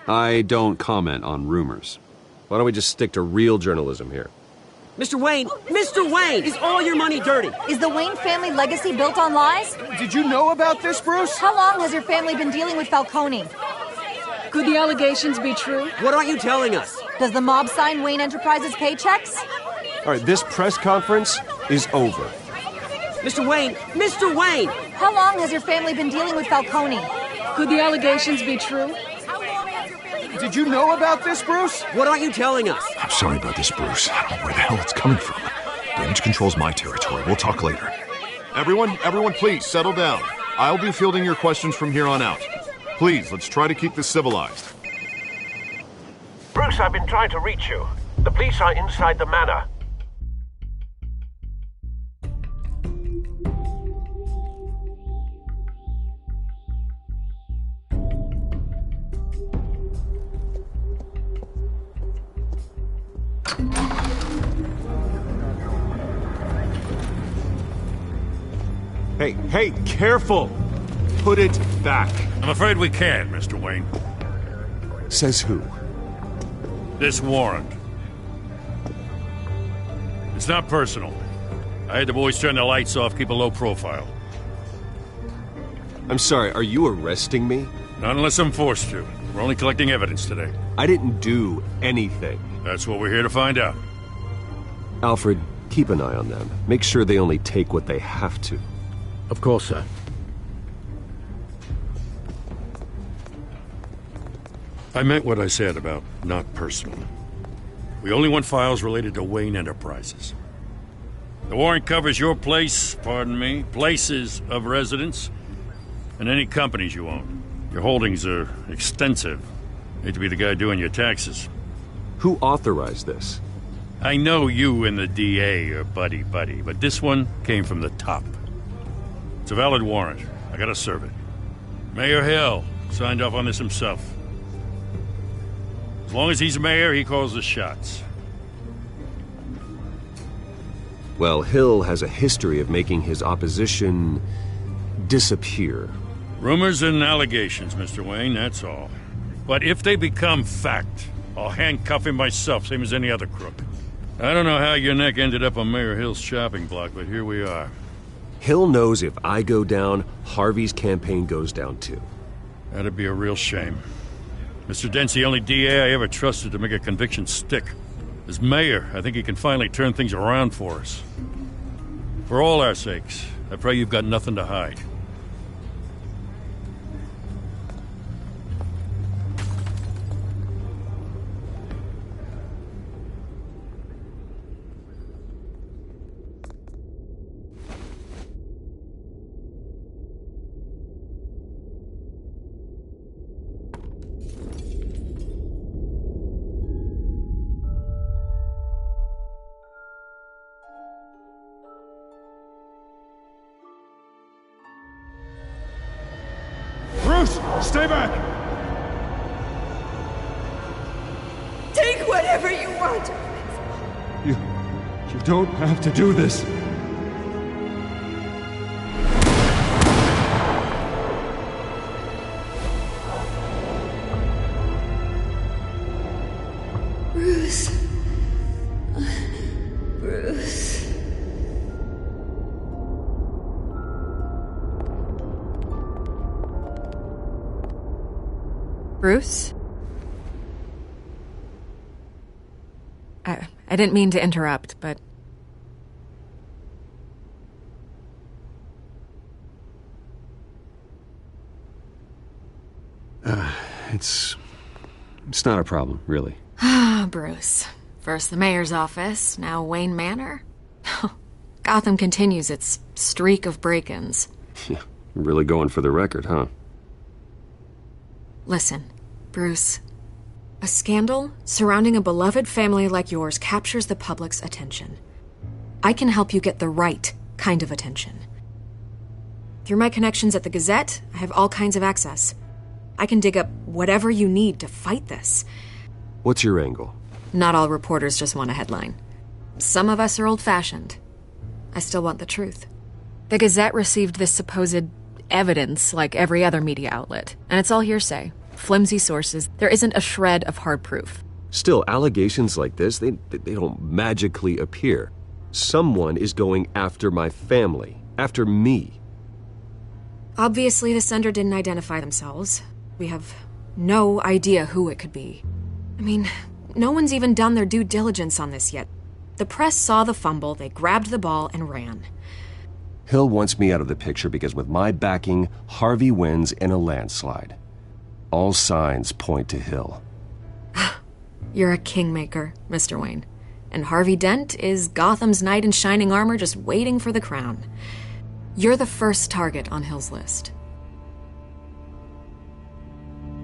I don't comment on rumors. Why don't we just stick to real journalism here? Mr. Wayne, is all your money dirty? Is the Wayne family legacy built on lies? Did you know about this, Bruce? How long has your family been dealing with Falcone? Could the allegations be true? What aren't you telling us? Does the mob sign Wayne Enterprises paychecks? All right, this press conference is over. Mr. Wayne! How long has your family been dealing with Falcone? Could the allegations be true? Did you know about this, Bruce? What aren't you telling us? I'm sorry about this, Bruce. I don't know where the hell it's coming from. Damage control's my territory. We'll talk later. Everyone, please settle down. I'll be fielding your questions from here on out. Please, let's try to keep this civilized. Bruce, I've been trying to reach you. The police are inside the manor. Hey, careful! Put it back. I'm afraid we can't, Mr. Wayne. Says who? This warrant. It's not personal. I had the boys turn the lights off, keep a low profile. I'm sorry, are you arresting me? Not unless I'm forced to. We're only collecting evidence today. I didn't do anything. That's what we're here to find out. Alfred, keep an eye on them. Make sure they only take what they have to. Of course, sir. I meant what I said about not personal. We only want files related to Wayne Enterprises. The warrant covers your place, pardon me, places of residence, and any companies you own. Your holdings are extensive. Hate to be the guy doing your taxes. Who authorized this? I know you and the DA are buddy-buddy, but this one came from the top. It's a valid warrant. I gotta serve it. Mayor Hill signed off on this himself. As long as he's mayor, he calls the shots. Well, Hill has a history of making his opposition disappear. Rumors and allegations, Mr. Wayne, that's all. But if they become fact, I'll handcuff him myself, same as any other crook. I don't know how your neck ended up on Mayor Hill's shopping block, but here we are. Hill knows if I go down, Harvey's campaign goes down too. That'd be a real shame. Mr. Dent's the only DA I ever trusted to make a conviction stick. As mayor, I think he can finally turn things around for us. For all our sakes, I pray you've got nothing to hide. Bruce, stay back! Take whatever you want. You don't have to do this. Bruce. Bruce. Bruce? I didn't mean to interrupt, but... It's not a problem, really. Ah, Bruce. First the mayor's office, now Wayne Manor. Gotham continues its streak of break-ins. Yeah, really going for the record, huh? Listen, Bruce. A scandal surrounding a beloved family like yours captures the public's attention. I can help you get the right kind of attention. Through my connections at the Gazette, I have all kinds of access. I can dig up whatever you need to fight this. What's your angle? Not all reporters just want a headline. Some of us are old-fashioned. I still want the truth. The Gazette received this supposed evidence like every other media outlet, and it's all hearsay. Flimsy sources. There isn't a shred of hard proof. Still, allegations like this, they don't magically appear. Someone is going after my family, after me. Obviously, the sender didn't identify themselves. We have no idea who it could be. I mean, no one's even done their due diligence on this yet. The press saw the fumble, they grabbed the ball and ran. Hill wants me out of the picture because with my backing, Harvey wins in a landslide. All signs point to Hill. You're a kingmaker, Mr. Wayne. And Harvey Dent is Gotham's knight in shining armor just waiting for the crown. You're the first target on Hill's list.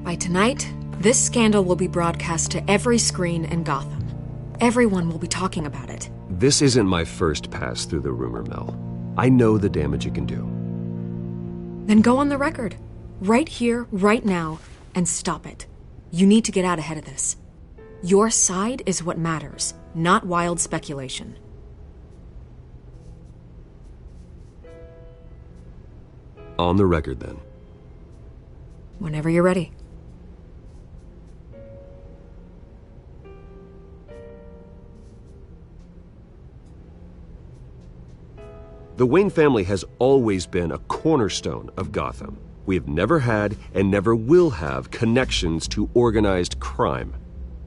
By tonight, this scandal will be broadcast to every screen in Gotham. Everyone will be talking about it. This isn't my first pass through the rumor mill. I know the damage it can do. Then go on the record. Right here, right now, and stop it. You need to get out ahead of this. Your side is what matters, not wild speculation. On the record, then. Whenever you're ready. The Wayne family has always been a cornerstone of Gotham. We have never had and never will have connections to organized crime.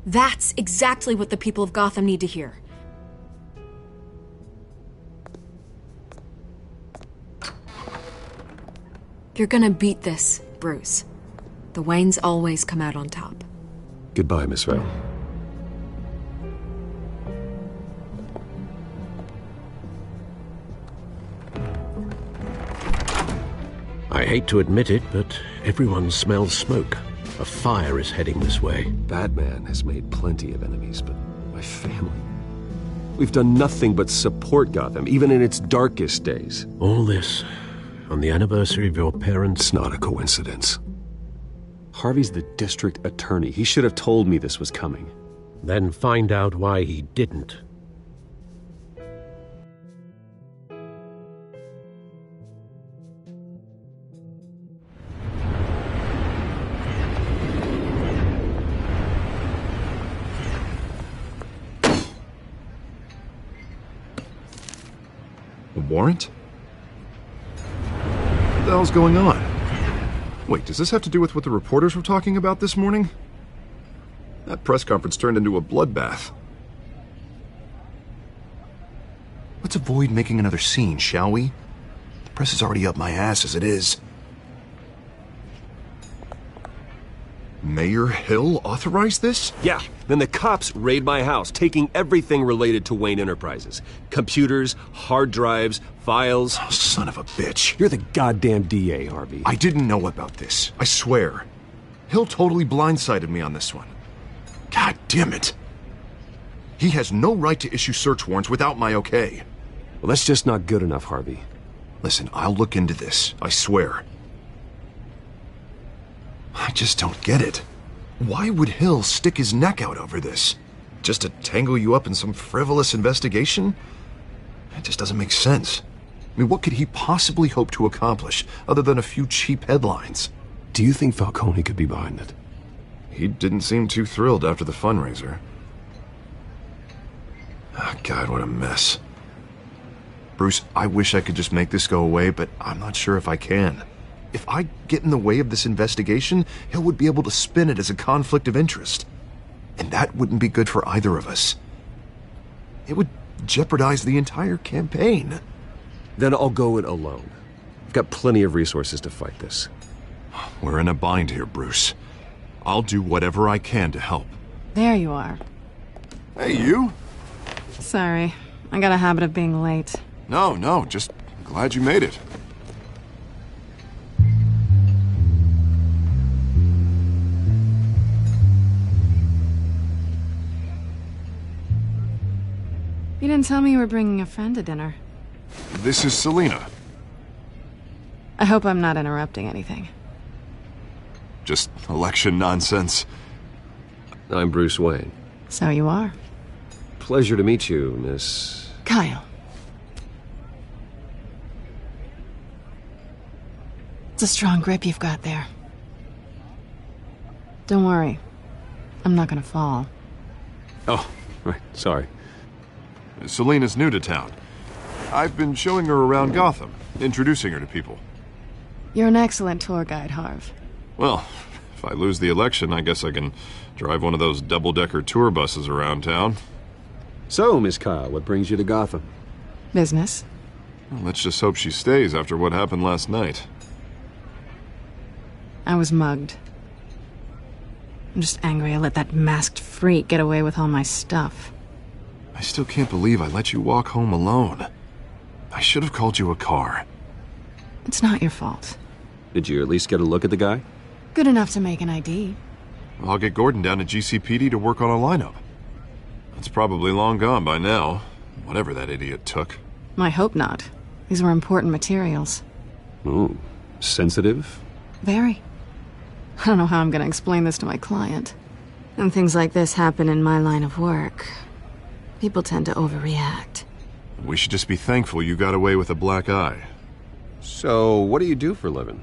That's exactly what the people of Gotham need to hear. You're gonna beat this, Bruce. The Waynes always come out on top. Goodbye, Miss Vale. I hate to admit it, but everyone smells smoke. A fire is heading this way. Batman has made plenty of enemies, but my family... We've done nothing but support Gotham, even in its darkest days. All this on the anniversary of your parents'... It's not a coincidence. Harvey's the district attorney. He should have told me this was coming. Then find out why he didn't. A warrant? What the hell's going on? Wait, does this have to do with what the reporters were talking about this morning? That press conference turned into a bloodbath. Let's avoid making another scene, shall we? The press is already up my ass as it is. Mayor Hill authorized this? Yeah, then the cops raid my house, taking everything related to Wayne Enterprises. Computers, hard drives, files. Oh, son of a bitch. You're the goddamn DA, Harvey. I didn't know about this. I swear. Hill totally blindsided me on this one. God damn it. He has no right to issue search warrants without my okay. Well, that's just not good enough, Harvey. Listen, I'll look into this. I swear. I just don't get it. Why would Hill stick his neck out over this? Just to tangle you up in some frivolous investigation? It just doesn't make sense. I mean, what could he possibly hope to accomplish other than a few cheap headlines? Do you think Falcone could be behind it? He didn't seem too thrilled after the fundraiser. Oh, God, what a mess. Bruce, I wish I could just make this go away, but I'm not sure if I can. If I get in the way of this investigation, Hill would be able to spin it as a conflict of interest. And that wouldn't be good for either of us. It would jeopardize the entire campaign. Then I'll go it alone. I've got plenty of resources to fight this. We're in a bind here, Bruce. I'll do whatever I can to help. There you are. Hey, you? Sorry, I got a habit of being late. No, just glad you made it. You didn't tell me you were bringing a friend to dinner. This is Selina. I hope I'm not interrupting anything. Just election nonsense. I'm Bruce Wayne. So you are. Pleasure to meet you, Miss... Kyle. It's a strong grip you've got there. Don't worry. I'm not gonna fall. Oh, right, sorry. Selina's new to town. I've been showing her around Gotham, introducing her to people. You're an excellent tour guide, Harv. Well, if I lose the election, I guess I can drive one of those double-decker tour buses around town. So, Miss Kyle, what brings you to Gotham? Business. Well, let's just hope she stays after what happened last night. I was mugged. I'm just angry I let that masked freak get away with all my stuff. I still can't believe I let you walk home alone. I should have called you a car. It's not your fault. Did you at least get a look at the guy? Good enough to make an ID. I'll get Gordon down to GCPD to work on a lineup. It's probably long gone by now, whatever that idiot took. I hope not. These were important materials. Ooh, sensitive? Very. I don't know how I'm gonna explain this to my client. And things like this happen in my line of work. People tend to overreact. We should just be thankful you got away with a black eye. So, what do you do for a living?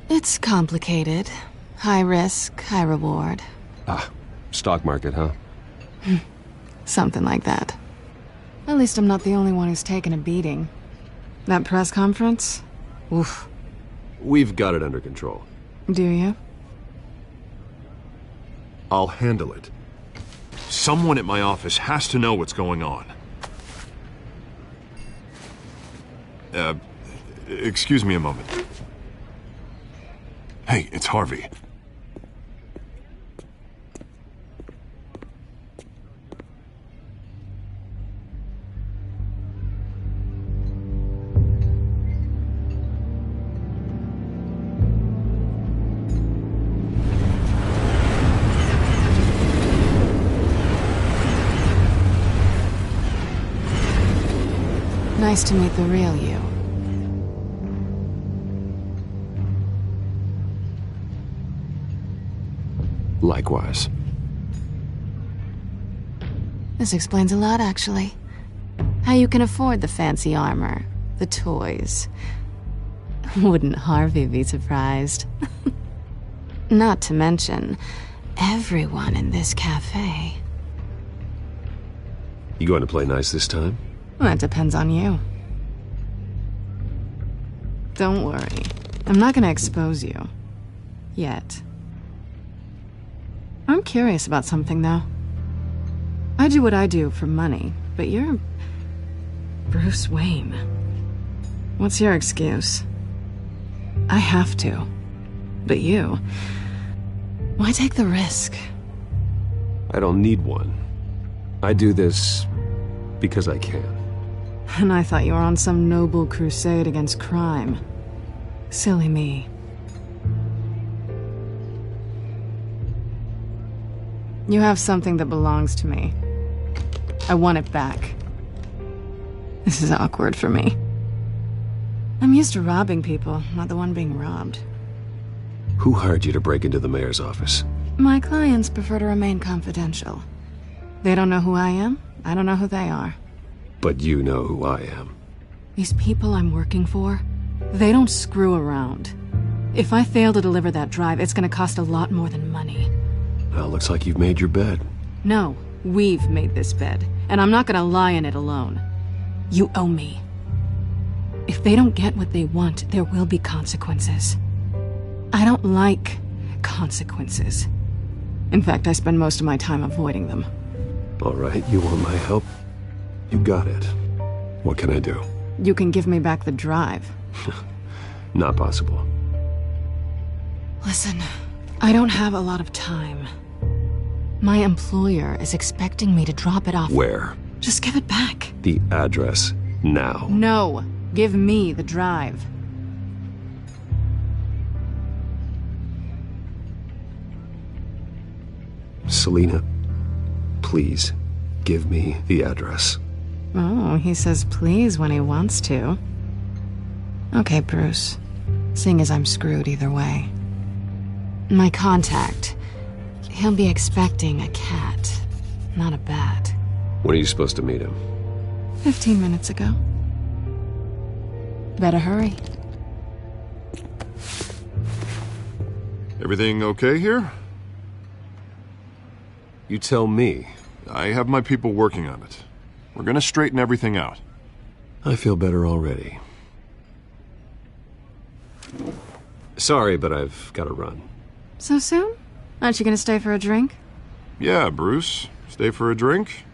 It's complicated. High risk, high reward. Ah, stock market, huh? Something like that. At least I'm not the only one who's taken a beating. That press conference? Oof. We've got it under control. Do you? I'll handle it. Someone at my office has to know what's going on. Excuse me a moment. Hey, it's Harvey. Nice to meet the real you. Likewise. This explains a lot, actually. How you can afford the fancy armor, the toys. Wouldn't Harvey be surprised? Not to mention, everyone in this cafe. You going to play nice this time? Well, that depends on you. Don't worry. I'm not gonna expose you. Yet. I'm curious about something, though. I do what I do for money, but you're... Bruce Wayne. What's your excuse? I have to. But you... Why take the risk? I don't need one. I do this because I can. And I thought you were on some noble crusade against crime. Silly me. You have something that belongs to me. I want it back. This is awkward for me. I'm used to robbing people, not the one being robbed. Who hired you to break into the mayor's office? My clients prefer to remain confidential. They don't know who I am, I don't know who they are. But you know who I am. These people I'm working for, they don't screw around. If I fail to deliver that drive, it's gonna cost a lot more than money. Well, looks like you've made your bed. No, we've made this bed, and I'm not gonna lie in it alone. You owe me. If they don't get what they want, there will be consequences. I don't like consequences. In fact, I spend most of my time avoiding them. All right, you want my help? You got it. What can I do? You can give me back the drive. Not possible. Listen, I don't have a lot of time. My employer is expecting me to drop it off. Where? Just give it back. The address, now. No, give me the drive. Selina, please, give me the address. Oh, he says please when he wants to. Okay, Bruce. Seeing as I'm screwed either way. My contact. He'll be expecting a cat, not a bat. When are you supposed to meet him? 15 minutes ago. Better hurry. Everything okay here? You tell me. I have my people working on it. We're gonna straighten everything out. I feel better already. Sorry, but I've got to run. So soon? Aren't you gonna stay for a drink? Yeah, Bruce. Stay for a drink?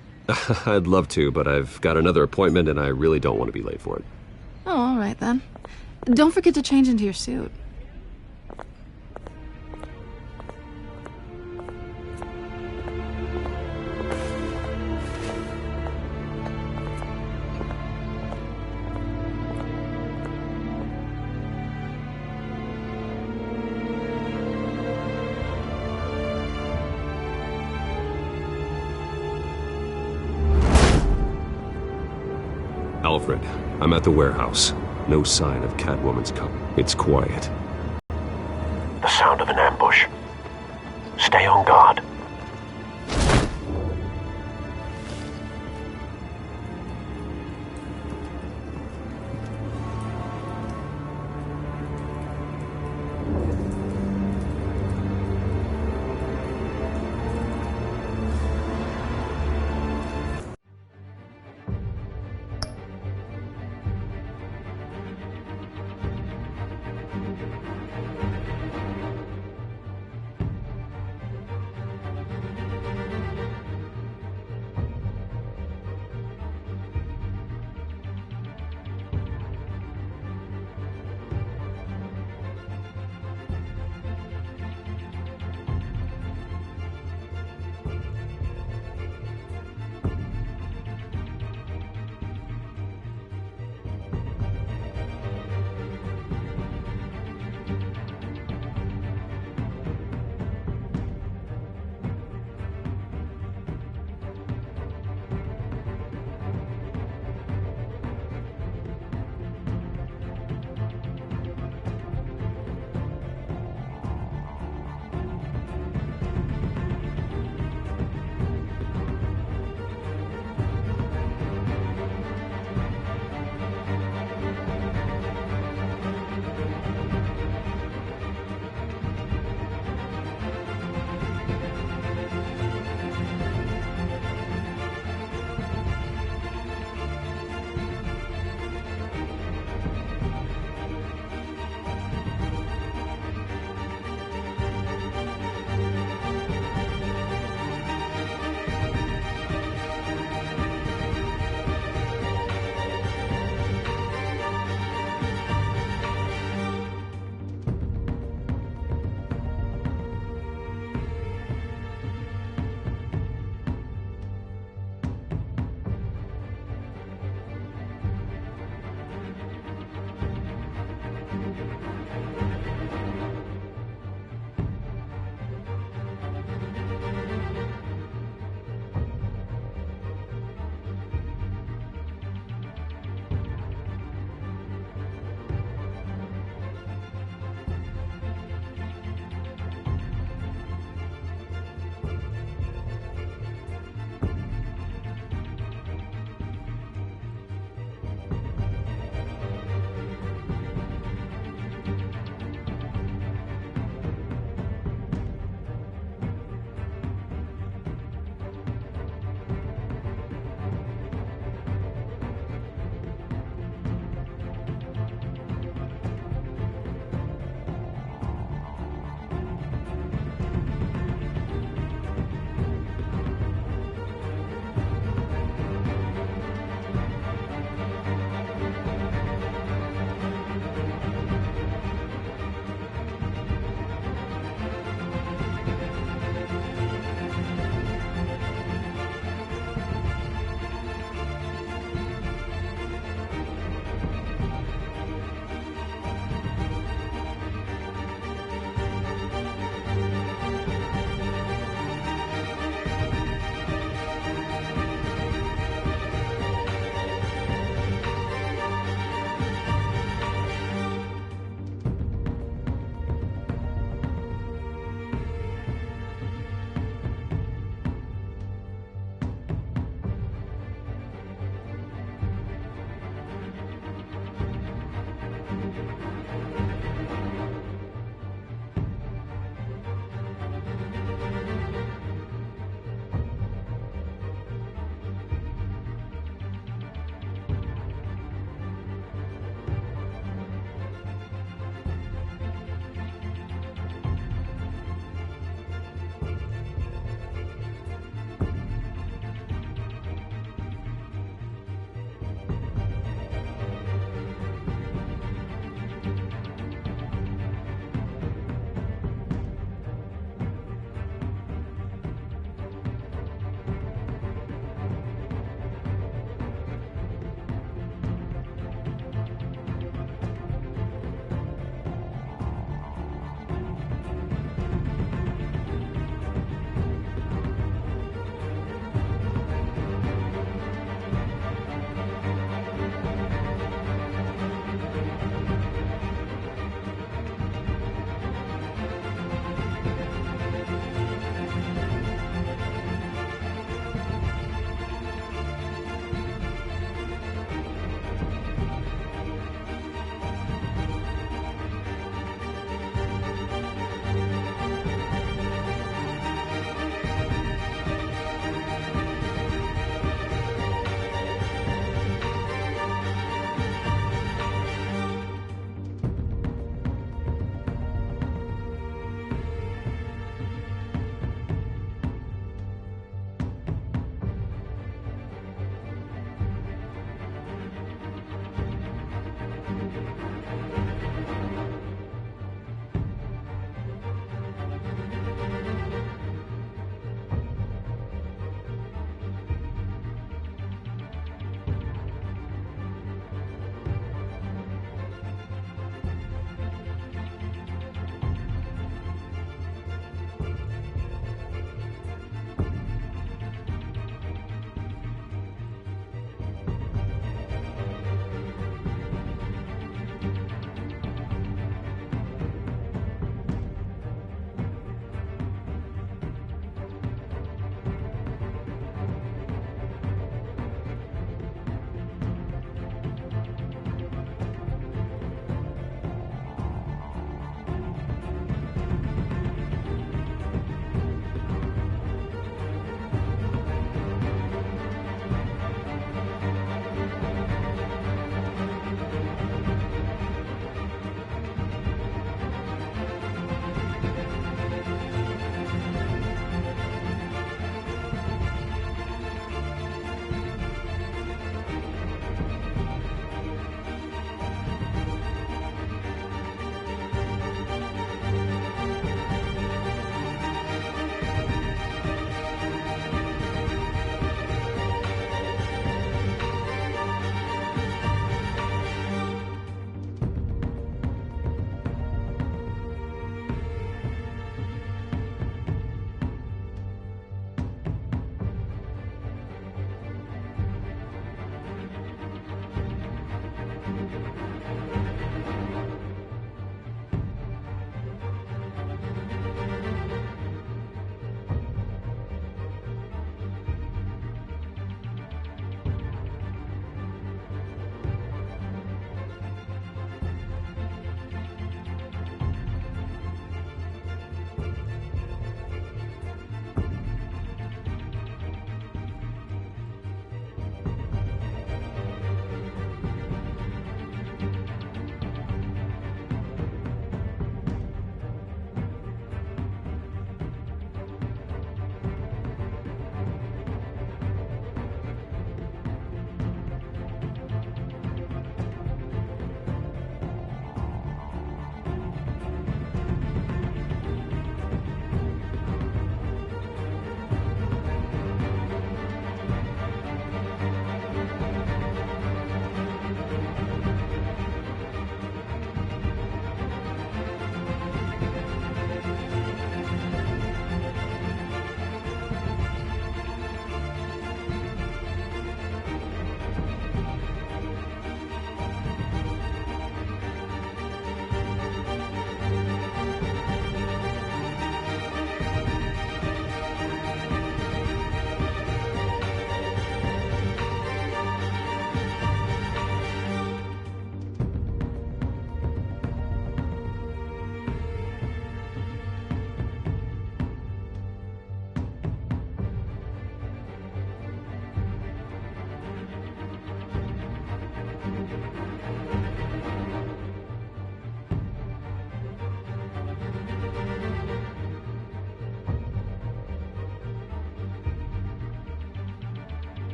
I'd love to, but I've got another appointment and I really don't want to be late for it. Oh, all right then. Don't forget to change into your suit. Alfred, I'm at the warehouse. No sign of Catwoman's coming. It's quiet. The sound of an ambush. Stay on guard.